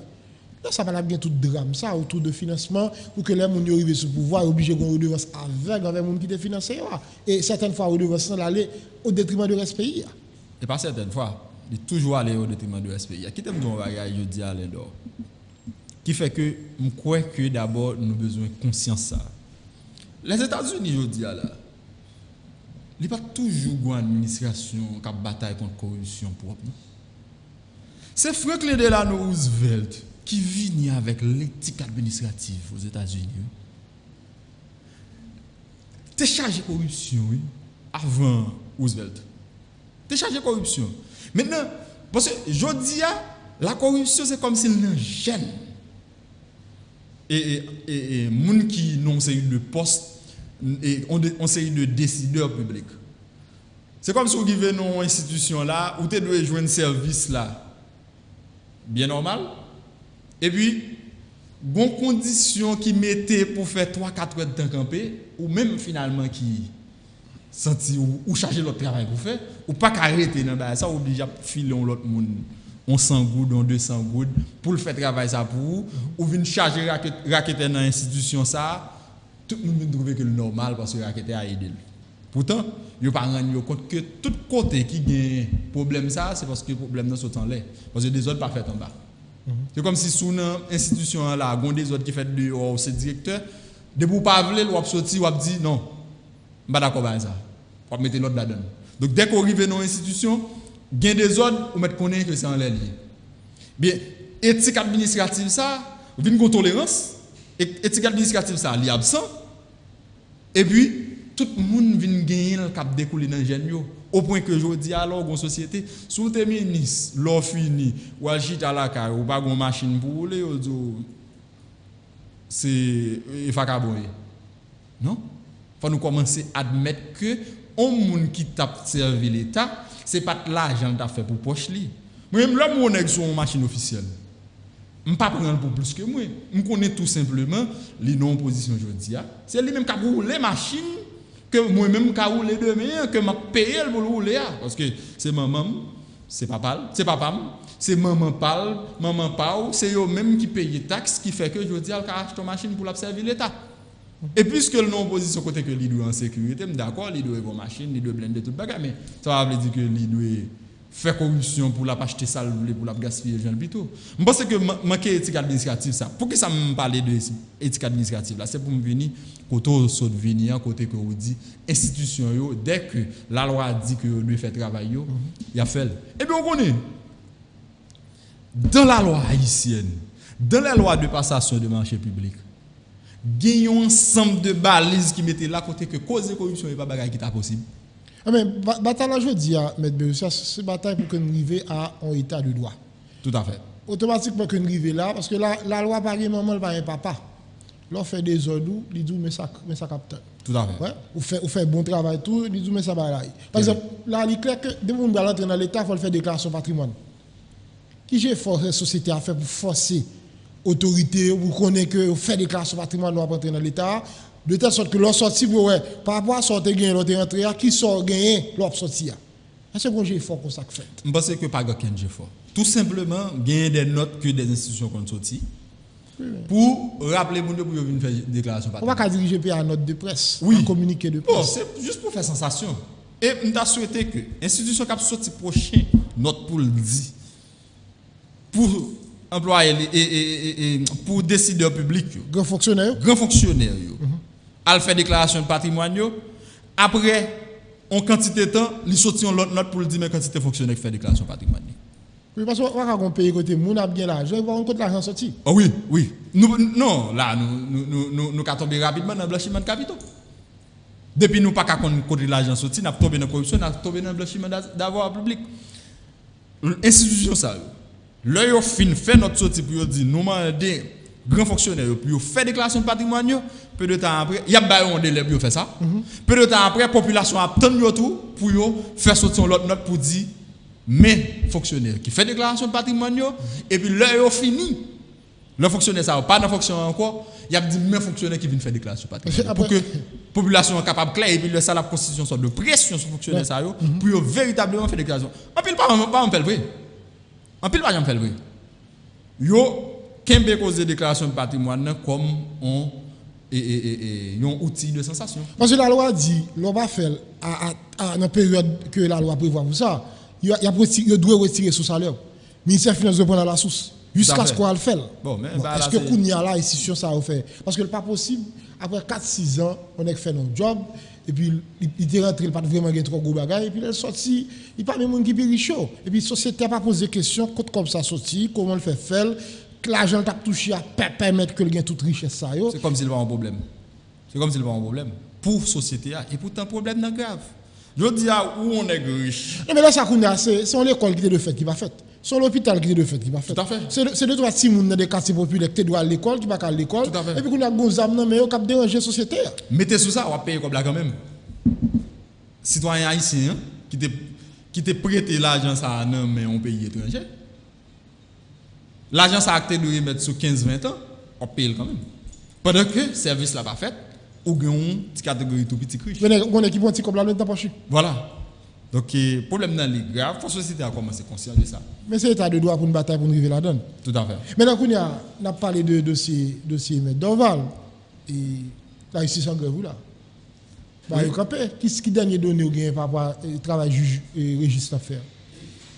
Là, ça va pas bien tout drame ça autour de financement pour que les gens qui arrivent sur le pouvoir obligés de redevance avec les gens qui te financent. Et certaines fois, redevance sans aller au détriment du reste pays. Et pas certaines fois, il est toujours aller au détriment du reste pays. Qui t'aime dire un bagage, je dis à l'endor. Qui fait que je crois que d'abord, nous avons besoin de conscience ça. Les États-Unis, je dis là, il n'y a pas toujours une administration qui a bataille contre la corruption propre. C'est Franklin Delano Roosevelt qui vient avec l'éthique administrative aux États-Unis. Tu es chargé de corruption avant Roosevelt. Tu es chargé de corruption. Maintenant, parce que je dis, la corruption, c'est comme s'il n'en gêne. Et les gens qui n'ont pas eu de poste, et on eu de décideurs publics. C'est comme si vous vivez dans une institution là, où tu dois jouer un service là, bien normal. Et puis, bon conditions qui mettaient pour faire 3-4 heures de temps camper, ou même finalement qui senti ou charger l'autre travail pour faire, ou pas arrêter dans ça, oblige à filer l'autre monde. On 100 gouttes, on 200 gouttes, pour le faire travail ça pour vous, ou venir charger raquette dans l'institution ça, tout le monde trouve que le normal parce que raquette a aidé. Pourtant, il ne pas rendre compte que tout côté qui a un problème ça, c'est parce que le problème n'est pas en l'air. Parce que des autres pas fait en bas. C'est comme si sous une institution là, il y a des autres qui fait dehors, c'est directeur, de vous pas vouloir, ou sortir, ou dit non, je ne suis pas d'accord avec ça. On va mettre l'autre là-dedans. Donc dès qu'on arrive dans l'institution, il y a des ordres, on met connaître que c'est en l'air. Bien, éthique administrative ça, vous venez de tolérance, éthique administrative ça, il est absent. Et puis, tout le monde vient gagner le cap découlé dans le génie. Au point que je dis alors, dans la société, si vous êtes ministre, l'on fini, ou agite à la carrière, ou pas une machine pour rouler, c'est. Il faut qu'aboyer. Non? Il faut nous commencer à admettre que, un monde qui tape servi l'État, ce n'est pas l'argent que tu fait pour poche. Moi-même, là, mon ex sur une machine officielle. Je ne peux pas prendre pour plus que moi. Je connais tout simplement les non-positions aujourd'hui. C'est lui-même qui a roulé la machine que moi-même qui a roulé demain, que je paye pour le rouler. Parce que c'est maman, c'est papa, c'est maman parle, maman parle, c'est eux-mêmes qui payent les taxes qui fait que je dis qu'elle achète une machine pour la servir l'État. Et puisque le non-position côté que l'IDO est en sécurité, je suis d'accord, l'IDO est une machine, l'IDO est blindé tout le bagage, mais ça veut dire que l'IDO fait corruption pour la acheter ça pour la gaspiller le plutôt. Je pense que manquer éthique administrative ça. Pour que ça me parle de éthique administrative là, c'est pour me venir côté saute venir côté que on dit institution yo dès que la loi dit que doit faire travail yo, il a fait. Et bien on connaît dans la loi haïtienne, dans la loi de passation de marché public, il y a un ensemble de balises qui mettaient là côté que cause de corruption n'est pas bagaille qui est possible. Mais bataille je dis à M. Berussia, c'est bataille pour que nous arrivions à un état de droit. Tout à fait. Automatiquement que nous arrivions là, parce que la loi par maman, elle pas papa. L'on fait des ordres, il dit mais ça capte. Tout à fait. Ouais, ou fait bon travail tout, il dit mais ça va là. Par exemple, là il est clair que dès qu'on va entrer dans l'état, il faut faire déclaration patrimoine. Qui j'ai forcé la société à faire pour forcer autorité pour connaître que fait déclaration patrimoine doit entrer dans l'état. De telle sorte que l'on sorti par rapport à sortir gagner l'autre entrée qui sort gagner l'autre sortir. C'est bon j'ai fort pour ça que fait. Je pense que pas aucun j'ai fort. Tout simplement gagner des notes que des institutions qu'on sorti pour rappeler mon pour venir faire déclaration patrimoine. On va pas diriger pays à note de presse, oui. Un communiqué de presse. Bon, c'est juste pour faire sensation. Et on a souhaité que l'institution qui a sorti prochain note pour le dire pour employer et pour décideurs publics, grand fonctionnaire, elle fait déclaration de patrimoine. Après, en quantité de temps, ils sortent l'autre note pour le dire, mais quantité de fonctionnaires qui fait déclaration de patrimoine. Oui, parce qu'on va payer côté, nous avons bien l'argent, on va compte l'argent sorti. Oh oui, oui. Non, là, nous avons tombé rapidement dans le blanchiment de capitaux. Depuis nous pas qu'à compter l'argent sorti, nous avons tombé dans la corruption, nous avons tombé dans le blanchiment d'avoir public. L'institution, ça, là, ils fait notre sortie pour dire, nous demandons grands fonctionnaires pour faire déclaration de patrimoine, peu de temps après, il y a un délai pour faire ça. Peu de temps après, la population attend tout pour faire sortir l'autre note pour dire, mais fonctionnaire qui fait déclaration de patrimoine, et puis là, il fini. Le fonctionnaire, ça va pas dans fonctionnaire encore, il y a des mêmes fonctionnaires qui viennent faire déclaration de patrimoine. Pour que la population soit capable de clair, et puis ça, la constitution soit de pression sur les fonctionnaires, ça, pour véritablement faire déclaration. En pile, pas en fait le vrai. En pile, pas en fait le vrai. Yo, qu'un cause de déclaration de patrimoine comme un outil de sensation. Parce que la loi dit, l'on va faire à la période que la loi prévoit pour ça, il doit retirer son salaire. Le ministère des Finances doit prendre la source. Jusqu'à ce qu'on le fait. Bon, mais est-ce que Kounia là, institution ça a fait? Parce que ce n'est pas possible, après 4-6 ans, on a fait notre job, et puis il est rentré, il n'a pas vraiment gagné trop gros bagages, et puis il est sorti, il n'y a pas même qui est chaud. Et puis la société n'a pas posé de questions, comme ça sorti, comment le fait faire, que l'argent t'a touché à permettre que le gain toute richesse ça. C'est comme s'il y avait un problème. C'est comme s'il y avait un problème. Pour la société, et pourtant, le problème n'est grave. Je dis où on est riche. Non, mais là, ça, c'est l'école qui est de fait qui va faire. C'est l'hôpital qui est de fait qui va faire. Tout à fait. C'est deux trois petits dans des quartiers populaires qui doivent à l'école, qui va à l'école. Tout à fait. Et puis qu'on a des âmes, mais on a dérangé la société. Mettez sous ça, on va payer comme là quand même. Citoyen haïtien qui te prêté l'argent ça dans un pays étranger. L'argent ça acté de remettre sur 15-20 ans, on paye quand même. Pendant que le service là pas fait, ou gagne une catégorie tout petit riche. On est qui petit comme là dans pas. Voilà. Donc le problème là est grave, la société a commencé consciente de ça. Mais c'est l'état de droit pour une bataille pour nous arriver là-dedans. Tout à fait. Maintenant on a parlé de dossier M. Dorval et là ici sans grève là. Bah qu'est-ce qui dernier donné au gain par rapport au travail juge et registre affaires?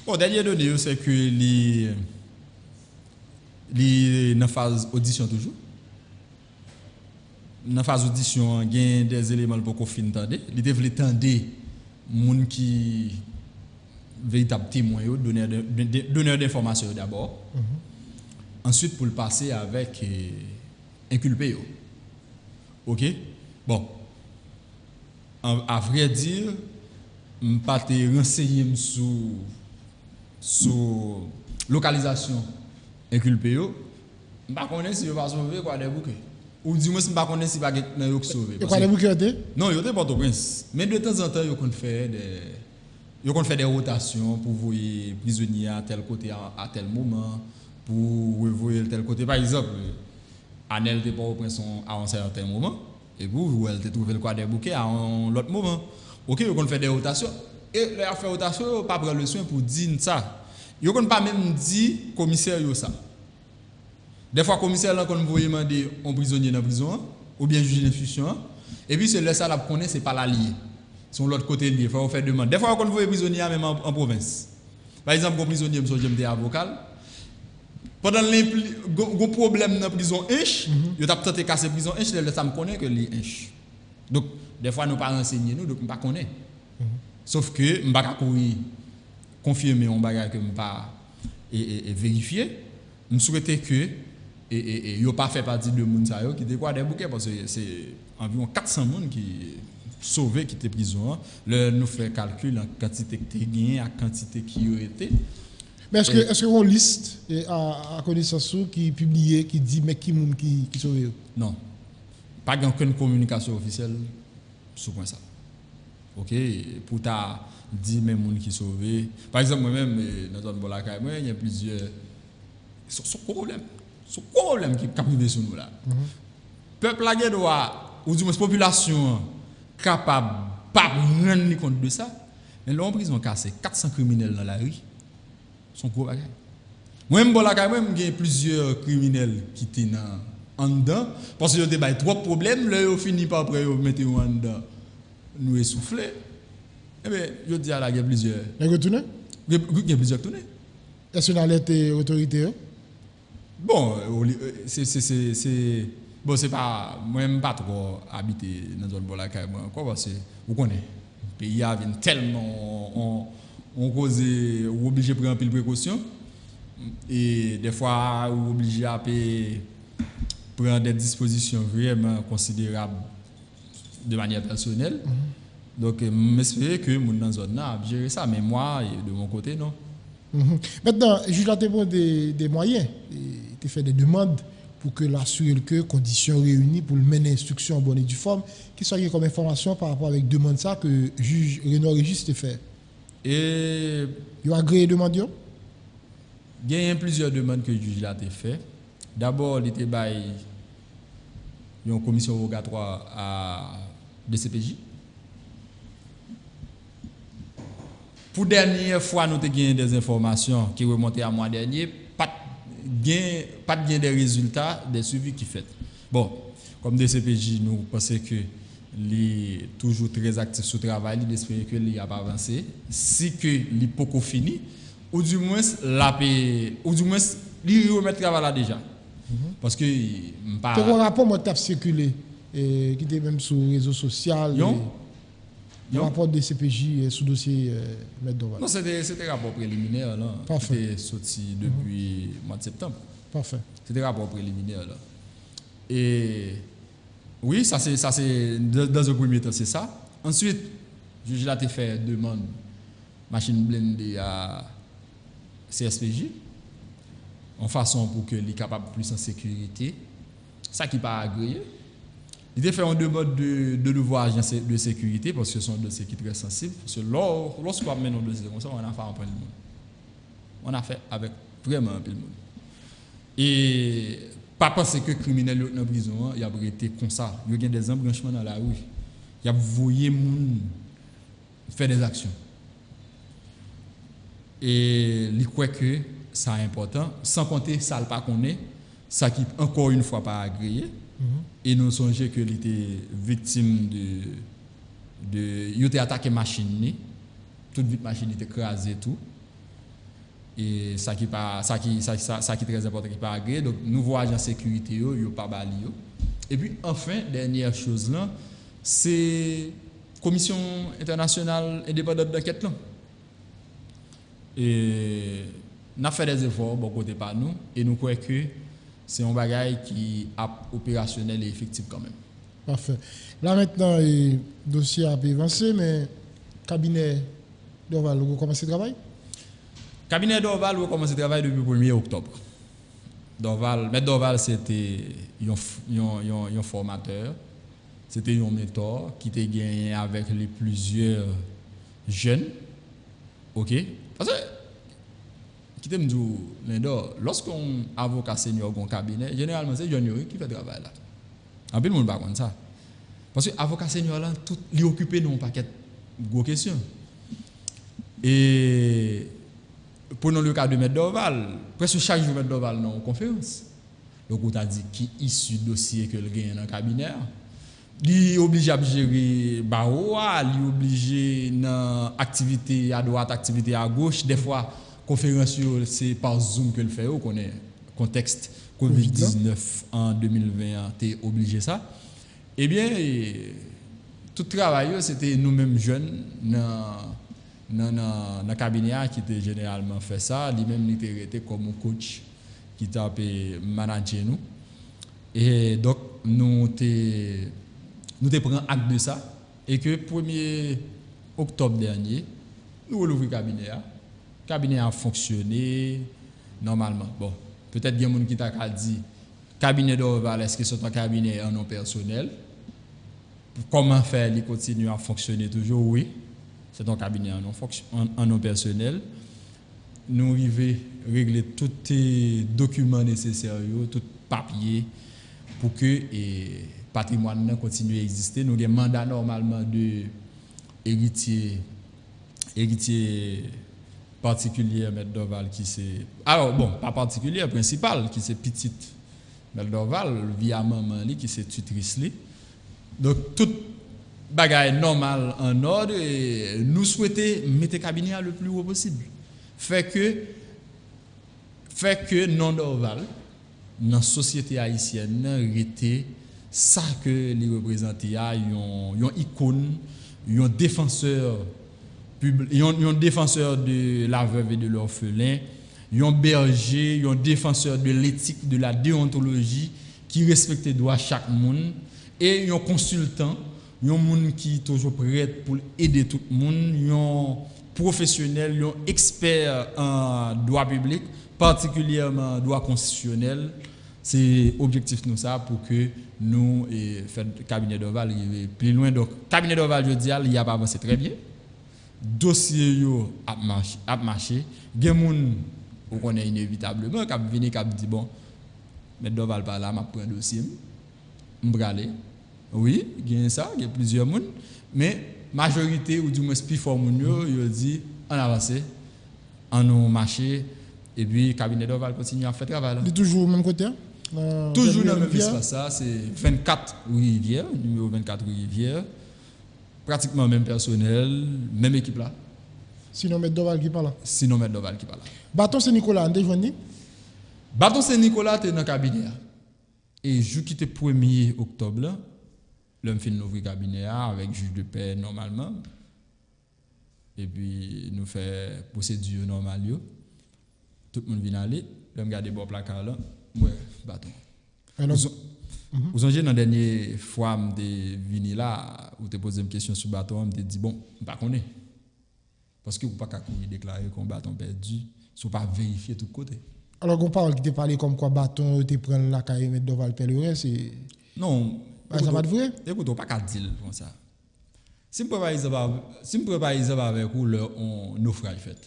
Bon, dernier donné c'est que les dans phase audition toujours. Dans phase audition, il y a des éléments pour qu'on finisse entendre. Il devait entendre moun qui véritable témoin, donneur d'informations d'abord. Ensuite pour le passer avec inculpé. OK? Bon. À vrai dire, je ne pas te renseigner sur localisation inculpé. Je ne sais pas si je vais sauver quoi des bouquets. Ou dis-moi si je ne sais pas si je vais sauver. Et quoi des bouquets? Non, il y a Port-au-Prince. Mais de temps en temps, il fait des rotations pour voir prisonniers à tel côté à tel moment, pour voir tel côté. Par exemple, Anel était Port-au-Prince à un certain moment. Et vous, elle te trouvé le quoi des bouquets à un autre moment. OK, on fait des rotations. Et les faire rotation, pas prendre le soin pour dire ça. Ils ne pas même dire commissaire ça. Des fois, commissaire là, quand vous voyez demander un prisonnier dans la prison, ou bien juge d'instruction, et puis c'est là ça la connaît, c'est pas la liée. C'est l'autre côté lié. Il faut faire demande. Des fois, quand vous voyez prisonnier même en province. Par exemple, un prisonnier, j'aime avocat. Pendant le problème dans la prison Inch, il a peut-être cassé la prison Inch, ça me connaît que les Inch. Donc, des fois, nous ne pas renseigner, donc nous ne pas connaître. Sauf que je ne pas confirmer un bagage que je ne pas vérifier. Je souhaite que il n'y pas fait partie de gens qui découvert des bouquets parce que c'est environ 400 personnes qui sauvés qui étaient prison. Nous faisons calcul en quantité qui était gagnée à quantité qui a été. Mais est-ce qu'on liste à connaissance qui publié qui dit mais qui sauve? Non. Pas aucune communication officielle sur ça. OK, pour ta dit même monde qui sauvé. Par exemple moi-même dans zone Bolaka, il y a plusieurs problème qui privé sur nous là. Peuple là doit ou du moins population capable pas rendre compte de ça. Mais là en prison cassé 400 criminels dans la rue. Son gros bagage. Moi-même, il y a plusieurs criminels qui étaient en dedans. Parce que y a trop de problèmes, là, ils finissent par après, ils mettent en dedans. Nous essouffler. Eh bien, je dis à la guerre plusieurs. Il y a retourné? Il y a plusieurs tournés. Est-ce qu'on a l'aide autorité? Bon, bon, c'est pas. Moi-même, pas trop habité dans la zone Bolaka. Pourquoi? Parce que vous connaissez. Le pays a tellement. On cause ou obligé de prendre pile précaution et des fois ou obligé à prendre des dispositions vraiment considérables de manière personnelle. Donc j'espère que mon dans zone là a géré ça, mais moi de mon côté non. Maintenant, juge la des moyens, il fait des demandes pour que l'assurer que conditions réunies pour le mener instruction en bonne et due forme, qui soit comme information par rapport avec demande ça que juge Renaud Régis te fait. Et il a agréé demande? Il y a plusieurs demandes que le juge a fait. D'abord, il était une commission rogatoire à DCPJ. Pour la dernière fois, nous avons des informations qui remontaient à mois dernier. pas de gain des résultats des suivis qui fait. Bon, comme DCPJ, nous pensons que est toujours très actif sur le travail, il espère que il a pas avancé. Si que il pas fini, ou du moins il remet travail là déjà. Parce que pas un rapport moi t'a circulé et qui était même sur les réseaux sociaux. Le rapport de CPJ sous dossier Maître Dorval. Non, c'était un rapport préliminaire là. C'était sorti depuis le mois de septembre. Parfait. C'était un rapport préliminaire là. Et oui, ça c'est dans un premier temps c'est ça. Ensuite, le juge a fait demande machine blindée à CSPJ en façon pour que les capable plus en sécurité. Ça qui pas agréé. Il a fait une demande de nouveau agent de sécurité parce que c'est un dossier qui est très sensible. Parce que lorsqu'on a mené un dossier comme ça, on a fait un peu de monde. On a fait avec vraiment un peu de monde. Et pas penser que les criminels dans la prison, il y a été comme ça. Il y a des embranchements dans la rue. Il y a voyé les gens faire des actions. Et il croit que ça est important. Sans compter ça ne pas connaît, ça qui encore une fois pas agréé. Et nous songeons que il était victime il était attaqué machine, toute vite machine était écrasée tout. Et ça qui est très important qui pas agréé. Donc nouveau agent de sécurité yo pas bali yo. Et puis enfin dernière chose là, c'est commission internationale indépendante d'enquête là. Et n'a fait des efforts bon côté par nous et nous croyons que c'est un bagage qui est opérationnel et effectif quand même. Parfait. Là maintenant, le dossier a avancé, mais le cabinet Dorval a commencé le travail? Le cabinet Dorval a commencé le travail depuis le 1er octobre. Maître Dorval, c'était un formateur, c'était un mentor qui était gagné avec les plusieurs jeunes. OK? Parce que qui te me dit lorsqu'on avocat senior dans cabinet généralement c'est junior qui fait travail là en plus le monde pas comme ça parce que avocat senior là tout li occupé dans un paquet gros questions et prenons le cas de Maître Dorval presque chaque jour Maître Dorval dans une conférence donc on t'a dit qui issu dossier que le gagne dans le cabinet il obligé à gérer barreau il obligé dans activité à droite activité à gauche des fois conférence c'est par Zoom que le fait on connaît contexte Covid-19 en 2020 t'es obligé ça eh bien tout travail c'était nous-mêmes jeunes dans le cabinet qui était généralement fait ça lui-même il était comme un coach qui t'a manager nous et donc nous prenons acte de ça et que 1er octobre dernier nous ouvrons le cabinet. Le cabinet a fonctionné normalement. Bon, peut-être qu'il y a des gens qui t'a dit cabinet Dorval, est-ce que c'est un cabinet en nom personnel? Comment faire, il continue à fonctionner toujours? Oui, c'est un cabinet en nom personnel. Nous arrivons à régler tous les documents nécessaires, tout papier pour que le patrimoine continue à exister. Nous avons un mandat normalement de héritier particulier Maître Dorval qui c'est alors bon pas particulier principal qui c'est petite Maître Dorval via maman qui c'est tutrice li donc tout bagaille normal en ordre et nous souhaiter mettre cabinet le plus haut possible fait que non Dorval dans société haïtienne était ça que les représenter un icône un défenseur un défenseur de la veuve et de l'orphelin, un berger, un défenseur de l'éthique, de la déontologie, qui respecte les droits de chaque monde, et un consultant, un monde qui est toujours prêt pour aider tout le monde, un professionnel, un expert en droit public, particulièrement en droit constitutionnel. C'est objectif nous ça pour que nous faire le cabinet Dorval plus loin. Donc, cabinet Dorval, je dis, il y a pas avancé très bien. Dossier yo a marché gen moun on connaît inévitablement qui venir qui dit bon Maître Dorval par là m'a prend dossier m'bralé oui gen ça il y a plusieurs moun mais majorité ou du moins plus fort moun yo dit en avancer en nous marché Et puis, cabinet d'Oval continue à faire travail. Il est toujours au même côté? Toujours dans le même espace, ça. C'est 24 rue Rivière, numéro 24 rue Rivière. Pratiquement même personnel, même équipe là. Sinon, M. Doval qui parle là? Sinon, M. Doval qui parle là. Bâton Saint-Nicolas, on est Bâton Saint-Nicolas, tu es dans le cabinet. Et je quitte le 1er octobre, l'homme fait ouvrir le cabinet avec juge de paix normalement. Et puis, nous fait procédure normale. Tout le monde vient aller. L'homme garde le bon placard là. Ouais, bâton. Vous avez dans la dernière fois, je venu là, où tu posé une question sur le bâton, je dit bon, je ne sais pas. Parce que vous ne pouvez pas déclarer qu'on bâton perdu, si vous ne pas vérifier de tous côtés. Alors, on parle qui te parlé comme quoi bâton, tu prends la caille, mettre devant le pèlerin, c'est. Non. Ça va être vrai? Écoute, on ne peut pas dire comme ça. Si je ne peux pas dire avec vous, on naufrage fait.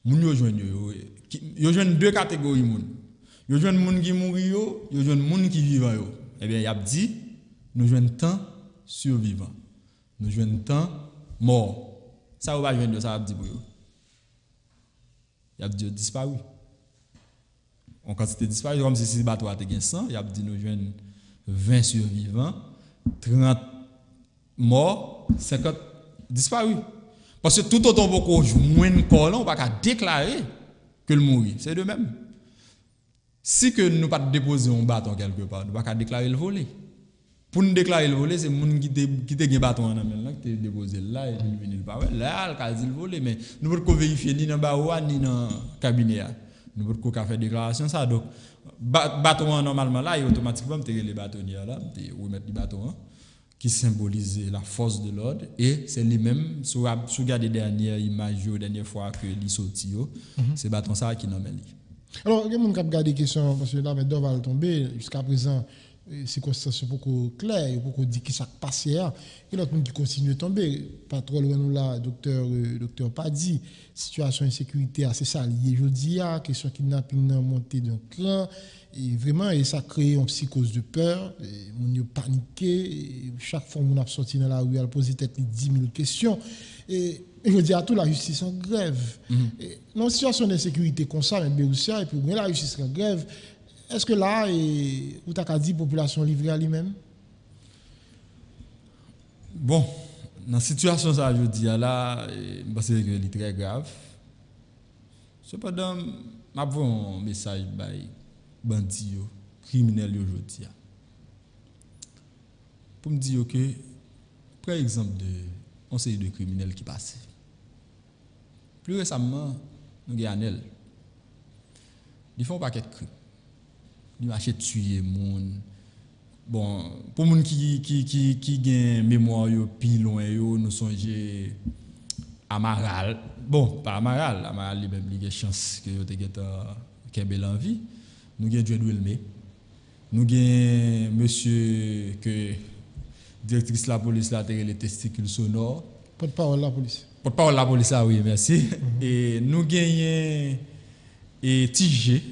Moun yo joignent deux catégories moun. Yo joignent moun qui mouri yo joignent moun qui vivant yo. Eh bien, y a dit nous joignent temps survivant. Nous joignent temps mort. Ça ou pas joindre ça a dit pour yo. Y a dit disparu. En quantité disparu comme si bateau a été 100, y a dit nous joignent 20 survivants, 30 morts, 50 disparus. Parce que tout autant qu'on moins de corps là, on va pas déclarer que le mourir. C'est de même. Si que nous pas déposer un bâton quelque part, nous pas déclarer le voler. Pour nous déclarer le voler, c'est moun qui te un bâton en main là qui te déposer là et puis venir pas là, il a dit le voler mais nous ne pouvons pas vérifier ni dans baoua ni dans cabinet. Nous ne pouvons pas faire déclaration ça donc bâton normalement là et automatiquement te les bâtonniers là, te remettre les bâtons qui symbolise la force de l'ordre et c'est lui-même si vous regardez dernière image dernière fois que il sorti c'est bâton ça qui nomme lui. Alors il y a des gens qui regardent des questions parce que là avec Doval tomber jusqu'à présent circonstances beaucoup claires beaucoup dit qui ça passé et l'autre monde qui continue de tomber pas trop loin nous là docteur Paddy situation insécurité assez saliée jeudi question kidnapping montée d'un clan et vraiment et ça crée une psychose de peur on yo paniqué chaque fois on a sorti dans la rue elle poser tête 10 000 questions et je dis à tout la justice en grève dans une situation d'insécurité comme ça et puis la justice en grève. Est-ce que là, vous avez dit population livrée à lui-même? Bon, dans la situation, ça, je dis là, parce que c'est très grave. Cependant, je vais un message par bandits, criminels aujourd'hui. Pour me dire que, par exemple, on sait de criminels qui passent. Plus récemment, nous avons Anel. Ils font un paquet de crimes. Ils marchent tuer moun. Bon, pour moun qui gagne mémoire yo pi loin yo, nous songe Amaral. Bon, pas Amaral lui même il a chance que yo te geta Kembel en vie. Nous gagne Dieu Wilmé. Nous gagne monsieur que directrice de la police là les testicules sonores. Porte-parole de la police. Porte-parole de la police oui, merci. Et nous gagne et TG.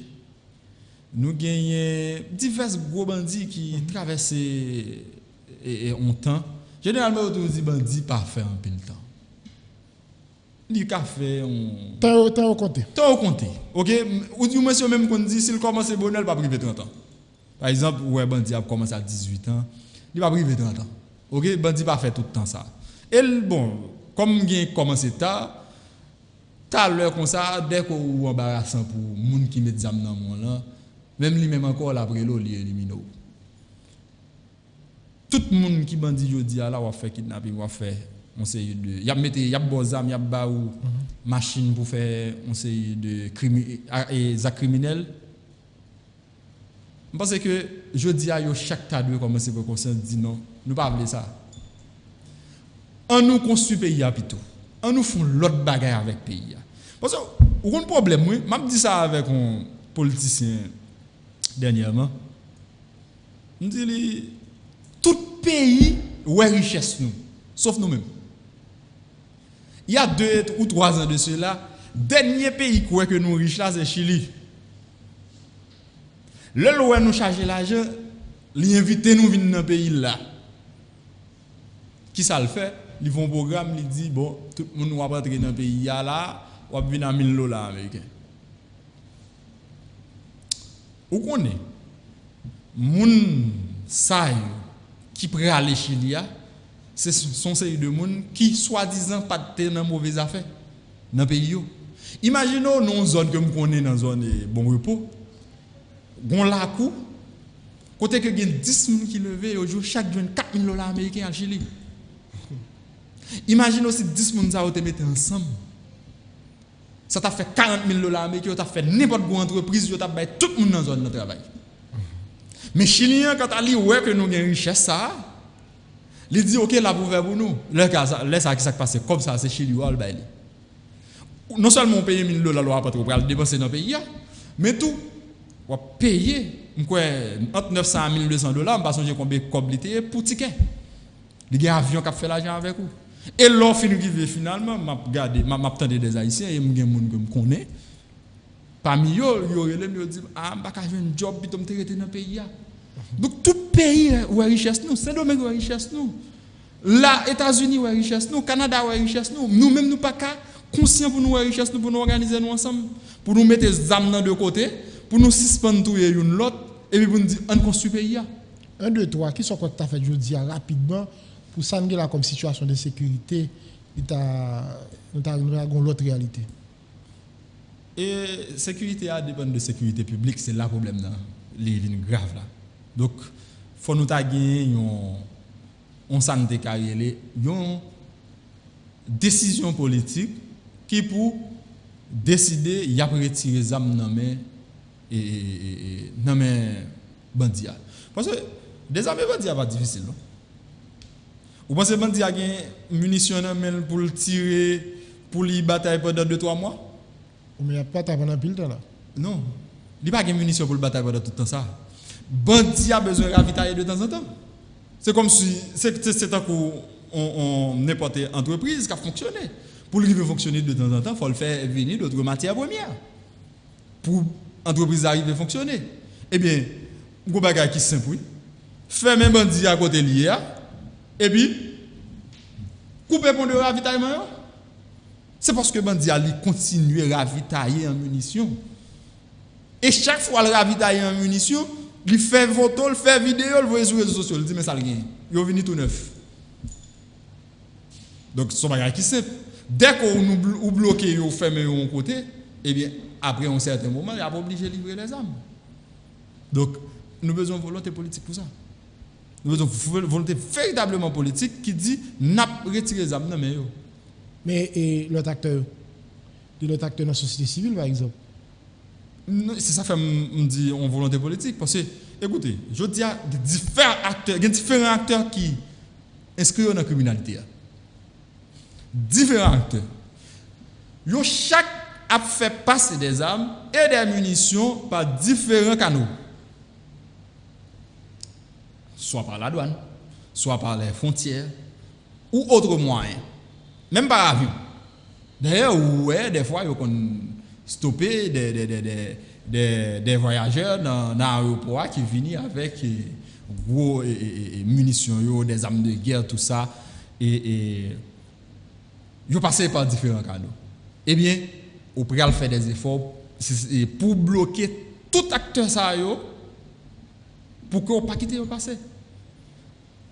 Nous gagnons divers gros bandits qui traversent un temps. Généralement, on dit bandits parfaits en pile temps. Il a fait un. Temps au compté. Temps au compté. Ok? Ou du monsieur même qu'on dit, s'il commence à bonheur, il va priver 30 ans. Par exemple, ouais, bandit a commencé à 18 ans, il va priver 30 ans. Ok? Bandit pas fait tout le temps ça. Et bon, comme il a commencé tard, t'as l'heure comme ça, dès qu'on est embarrassant pour les gens qui mettent des âmes dans le monde là. Même lui-même encore après l'eau, il élimine. Tout le monde qui bandit jodi là va faire kidnapping, va faire on série de y a bozam, y a ba ou machine pour faire on série de criminels. Je pense que jodi a yo chaque tas de commencer pour conscience dit non, nous pas vouloir ça. On nous construit pays à plutôt. On nous font l'autre bagaille avec pays. Parce que on a un problème, moi, m'a dit ça avec un politicien dernièrement. On dit tout pays ouais richesse nous, sauf nous-mêmes. Il y a 2 ou 3 ans de cela, dernier pays que nous riches là c'est Chili. Le loi nous charger l'argent, li inviter nous venir dans le pays là. Qui ça le fait? Ils font un programme, ils disent bon, tout le monde va rentrer dans le pays là, on va venir à $1000 américains. Ou connaît moun sa yo qui prêt à aller Chili c'est son série de monde qui soi-disant pas de dans mauvaise affaire dans pays yo. Imaginons non zone que me connaît dans zone bon repos. Gon la coup côté que gen 10 moun qui levé au jour chaque jour $4,000 américains en Chili. Imaginons si 10 moun ça te mettre ensemble. Ça t'a fait $40,000 américains, t'a fait n'importe quelle entreprise, t'a fait tout le monde dans zone de travail. Mais Chilien quand ali ouais que nous avons une richesse ça, il dit OK là pour faire pour nous. Là ça qui s'est passé comme ça c'est Chili all bail. Non seulement on paye $1,000 loi pas pour aller dépenser dans le pays, mais tout on payer entre $900 et $1,200 parce que j'ai combien coblité pour ticket. Il y a un avion qui a fait l'argent avec vous. Et l'offre qui finalement m'a regardé m'a attendé des haïtiens et m'gen monde que me connaît. Parmi eux, ils dit ah m'pa ka jouer un job puis me rester dans pays. Donc tout pays où est richesse nous, Saint-Domingue où est richesse nous. Là États-Unis où est richesse nous, Canada où est richesse nous. Nous même nous pas ka conscient pour nous richesse nous pour nous organiser nous ensemble, pour nous mettre les âmes de côté, pour nous suspendre tout et une l'autre et puis pour nous dire on construit pays. 1 2 3 qui sont quoi tu as fait jeudi rapidement pour s'engager là comme situation de sécurité nous avons l'autre réalité. Et sécurité dépend de sécurité publique, c'est là problème là, les grave là. Donc faut nous gagner on santé carrière, une décision politique qui pour décider y a retirer les armes dans main et dans main bandits. Parce que des armes bandits pas difficile non. Vous pensez que bandits a des munitions pour le tirer pour les bataille pendant 2-3 mois? Mais il n'y a pas pendant pile temps là. Non. Il n'y a pas de munitions pour le bataille pendant tout le temps ça. Bandit a besoin de ravitailler de temps en temps. C'est comme si c'est un coup n'importe entreprise qui a fonctionné. Pour le fonctionner de temps en temps, il faut le faire venir d'autres matières premières. Pour l'entreprise arriver à fonctionner. Eh bien, un bagage qui est simple. Faire même bandit à côté lié. Et puis, couper pour le ravitaillement. C'est parce que bandit a continuer à ravitailler en munitions. Et chaque fois le ravitailler en munitions, il fait photo, il fait vidéo, il voit sur les réseaux sociaux, il dit mais ça le gagne. Il est venu tout neuf. Donc c'est un bagage qui simple. Dès qu'on nous bloque ou ferme un côté, eh bien après un certain moment, il n'est pas obligé de livrer les armes. Donc nous avons besoin de volonté politique pour ça. Nous avons une volonté véritablement politique qui dit n'a pas retiré les armes. Mais l'autre acteur dans la société civile par exemple. C'est ça fait me dit en volonté politique parce que écoutez, je dis à différents acteurs qui inscrits dans la criminalité. Différents acteurs. Yo chaque a fait passer des armes et des munitions par différents canaux. Soit par la douane, soit par les frontières ou autres moyens. Même par avion. D'ailleurs, ouais, des fois, ils ont stoppé des voyageurs dans l'aéroport qui viennent avec gros munitions, des armes de guerre, tout ça. Et ils ont passé par différents canaux. Eh bien, on peut faire des efforts pour bloquer tout acteur ça pour qu'on ne pas quitter le passé.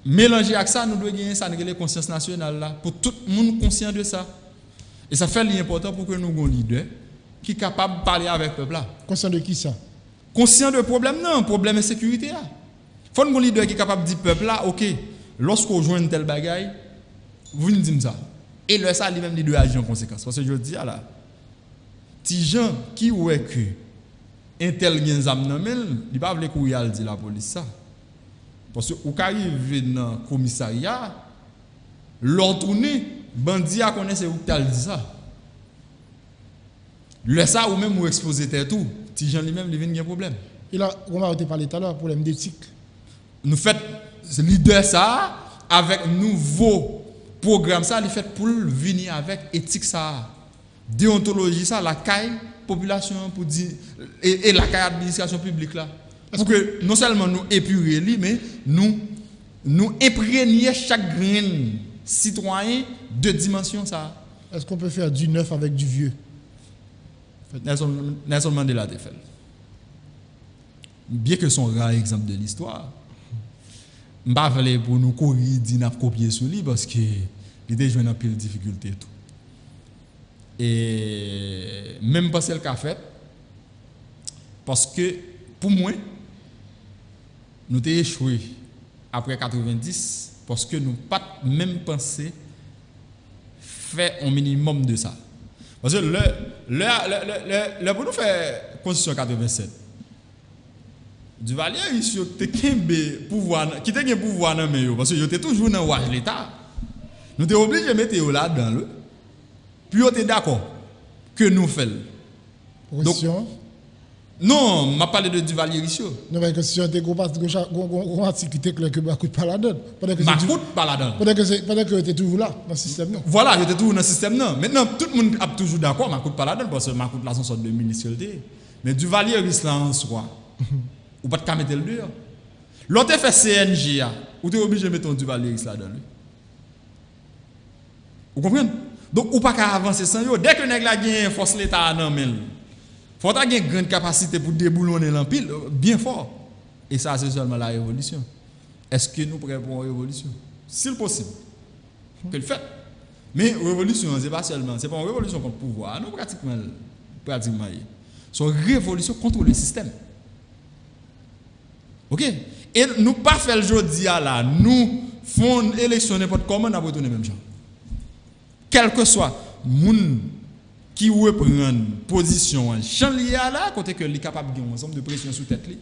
Mélanger avec ça, nous devons gagner ça, nous conscience nationale là, pour tout le monde conscient de ça. Et ça fait l'important pour que nous ayons un leader qui est capable de parler avec le peuple là. Conscient de qui ça? Conscient de problème non, problème de sécurité là. Il faut un leader qui est capable de dire au peuple là, ok, lorsqu'on joue une telle bagaille, vous nous dites ça. Et le ça lui-même il doit agir en conséquence. Parce que je dis là, ti gens qui ouais que un tel gen zam nan men, il pas vle kou yal di la police ça. Parce que ou arrive dans le commissariat, l'entourné, bandit a connaît c'est où t'as dit ça. Le ça ou même ou exposer tout, ti gens lui-même il vient un problème. Et là, on va parler tout à l'heure problème d'éthique. Nous fait leader ça avec nouveau programme ça, il fait pour venir avec éthique ça, déontologie ça, la caille population pour dire et la caille administration publique là. Pour que non seulement nous épurer lui, mais nous imprégner chaque grain citoyen de dimension ça. Est-ce qu'on peut faire du neuf avec du vieux? Nelson Mandela a fait. bien que son rare exemple de l'histoire, je ne vais pas pour nous courir, dire copier sur lui parce que il était joué dans pile difficulté tout. Et même pas celle qu'a fait parce que pour moi nous avons échoué après 90 parce que nous pas même pensé faire un minimum de ça. Parce que le pour nous faire constitution 87 Duvalier ici te kembe pouvoir qui te gen pouvoir dans mais parce que yo était toujours dans ouage l'état. Nous t'es obligé de mettre là dans le puis on était d'accord que nous faisons. Donc non, m'a parlé de Duvalier ici. Non mais question était gros antiquité que Macoute pas la donne. Macoute pas la donne. Pendant que était toujours là dans le système non. Voilà, j'étais toujours dans le système non. Maintenant tout le monde est toujours d'accord Macoute pas la donne parce que Macoute là son sorte de ministre. Mais Duvalier risque là en soi. Ou pas de mettre le dehors. L'autre fait CNJ, ou tu es obligé de mettre ton Duvalier là-dedans. Vous comprenez? Donc, ou pas qu'à avancer sans yo. Dès que nèg la gagne force l'État dans men, faut ta gagne grande capacité pour déboulonner l'empile bien fort. Et ça, c'est seulement la révolution. Est-ce que nous prêts pour une révolution? S'il possible, que le fait. Mais révolution, c'est pas seulement, c'est pas une révolution contre le pouvoir. Nous pratiquement. C'est une révolution contre le système. OK? Et nous pas faire le jodi là, nous font élection n'importe comment n'a retourner même gens. Quel que soit moun qui reprend position champ lié là côté que li capable gagner ensemble de pression sous tête li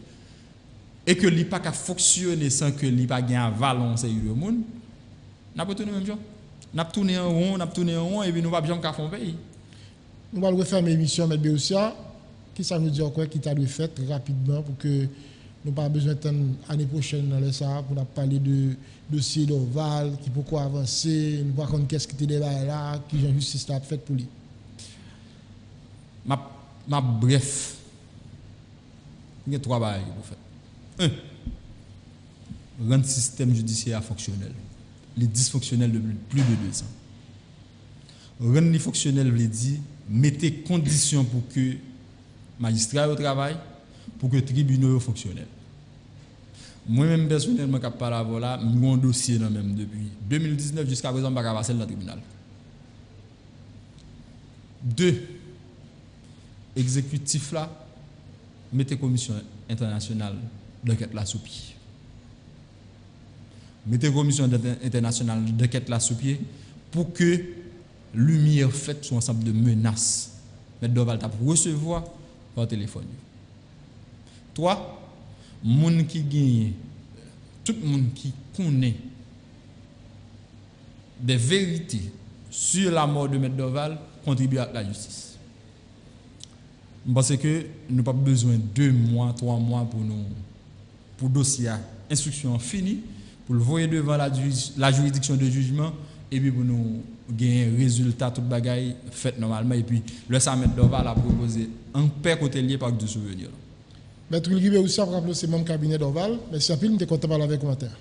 et que li pas ka fonctionner sans que li pas gagne avalon c'est le monde n'a retourner même gens. N'a tourner en rond et puis nous pas bien ka fond pays. Nous allons refermer l'émission M. Béoussia. Qui ça veut dire quoi qui t'a dû faire rapidement pour que nous pas besoin d'attendre l'année prochaine dans le ça pour parler de dossier d'Oval, qui pourquoi avancer, nous pas connaître qu'est-ce qui était débat là, qui la justice a fait pour lui. Ma bref. Il y a 3 bagages pour faire. 1. Rendre le système judiciaire fonctionnel. Il est dysfonctionnel depuis plus de 2 ans. Rendre fonctionnel veut dire mettez conditions pour que magistrats au travail, pour que les tribunaux fonctionnent. Moi-même, personnellement, je parle là, mon dossier même depuis 2019 jusqu'à présent, je ne vais pas passer dans le tribunal. 2. Exécutif là, mettez commission internationale d'enquête là sous pied. Mettez commission internationale d'enquête là sous pied pour que lumière faite sur un ensemble de menaces. Mais Doval t'a recevoir par téléphone. 3. Moun qui gagne, tout le monde qui connaît des vérités sur la mort de M. Doval contribue à la justice. Parce que nous n'avons pas besoin de 2 mois, 3 mois pour dossier instruction finie, pour le voir devant la juridiction de jugement et puis pour nous gagner un résultat tout bagaille fait normalement et puis le Samet Doval a proposé un paix côté lié par de souvenirs. Maître Guibé aussi a rappelé c'est mon cabinet d'Oval, mais si à pile, nous sommes content de parler avec commentaire.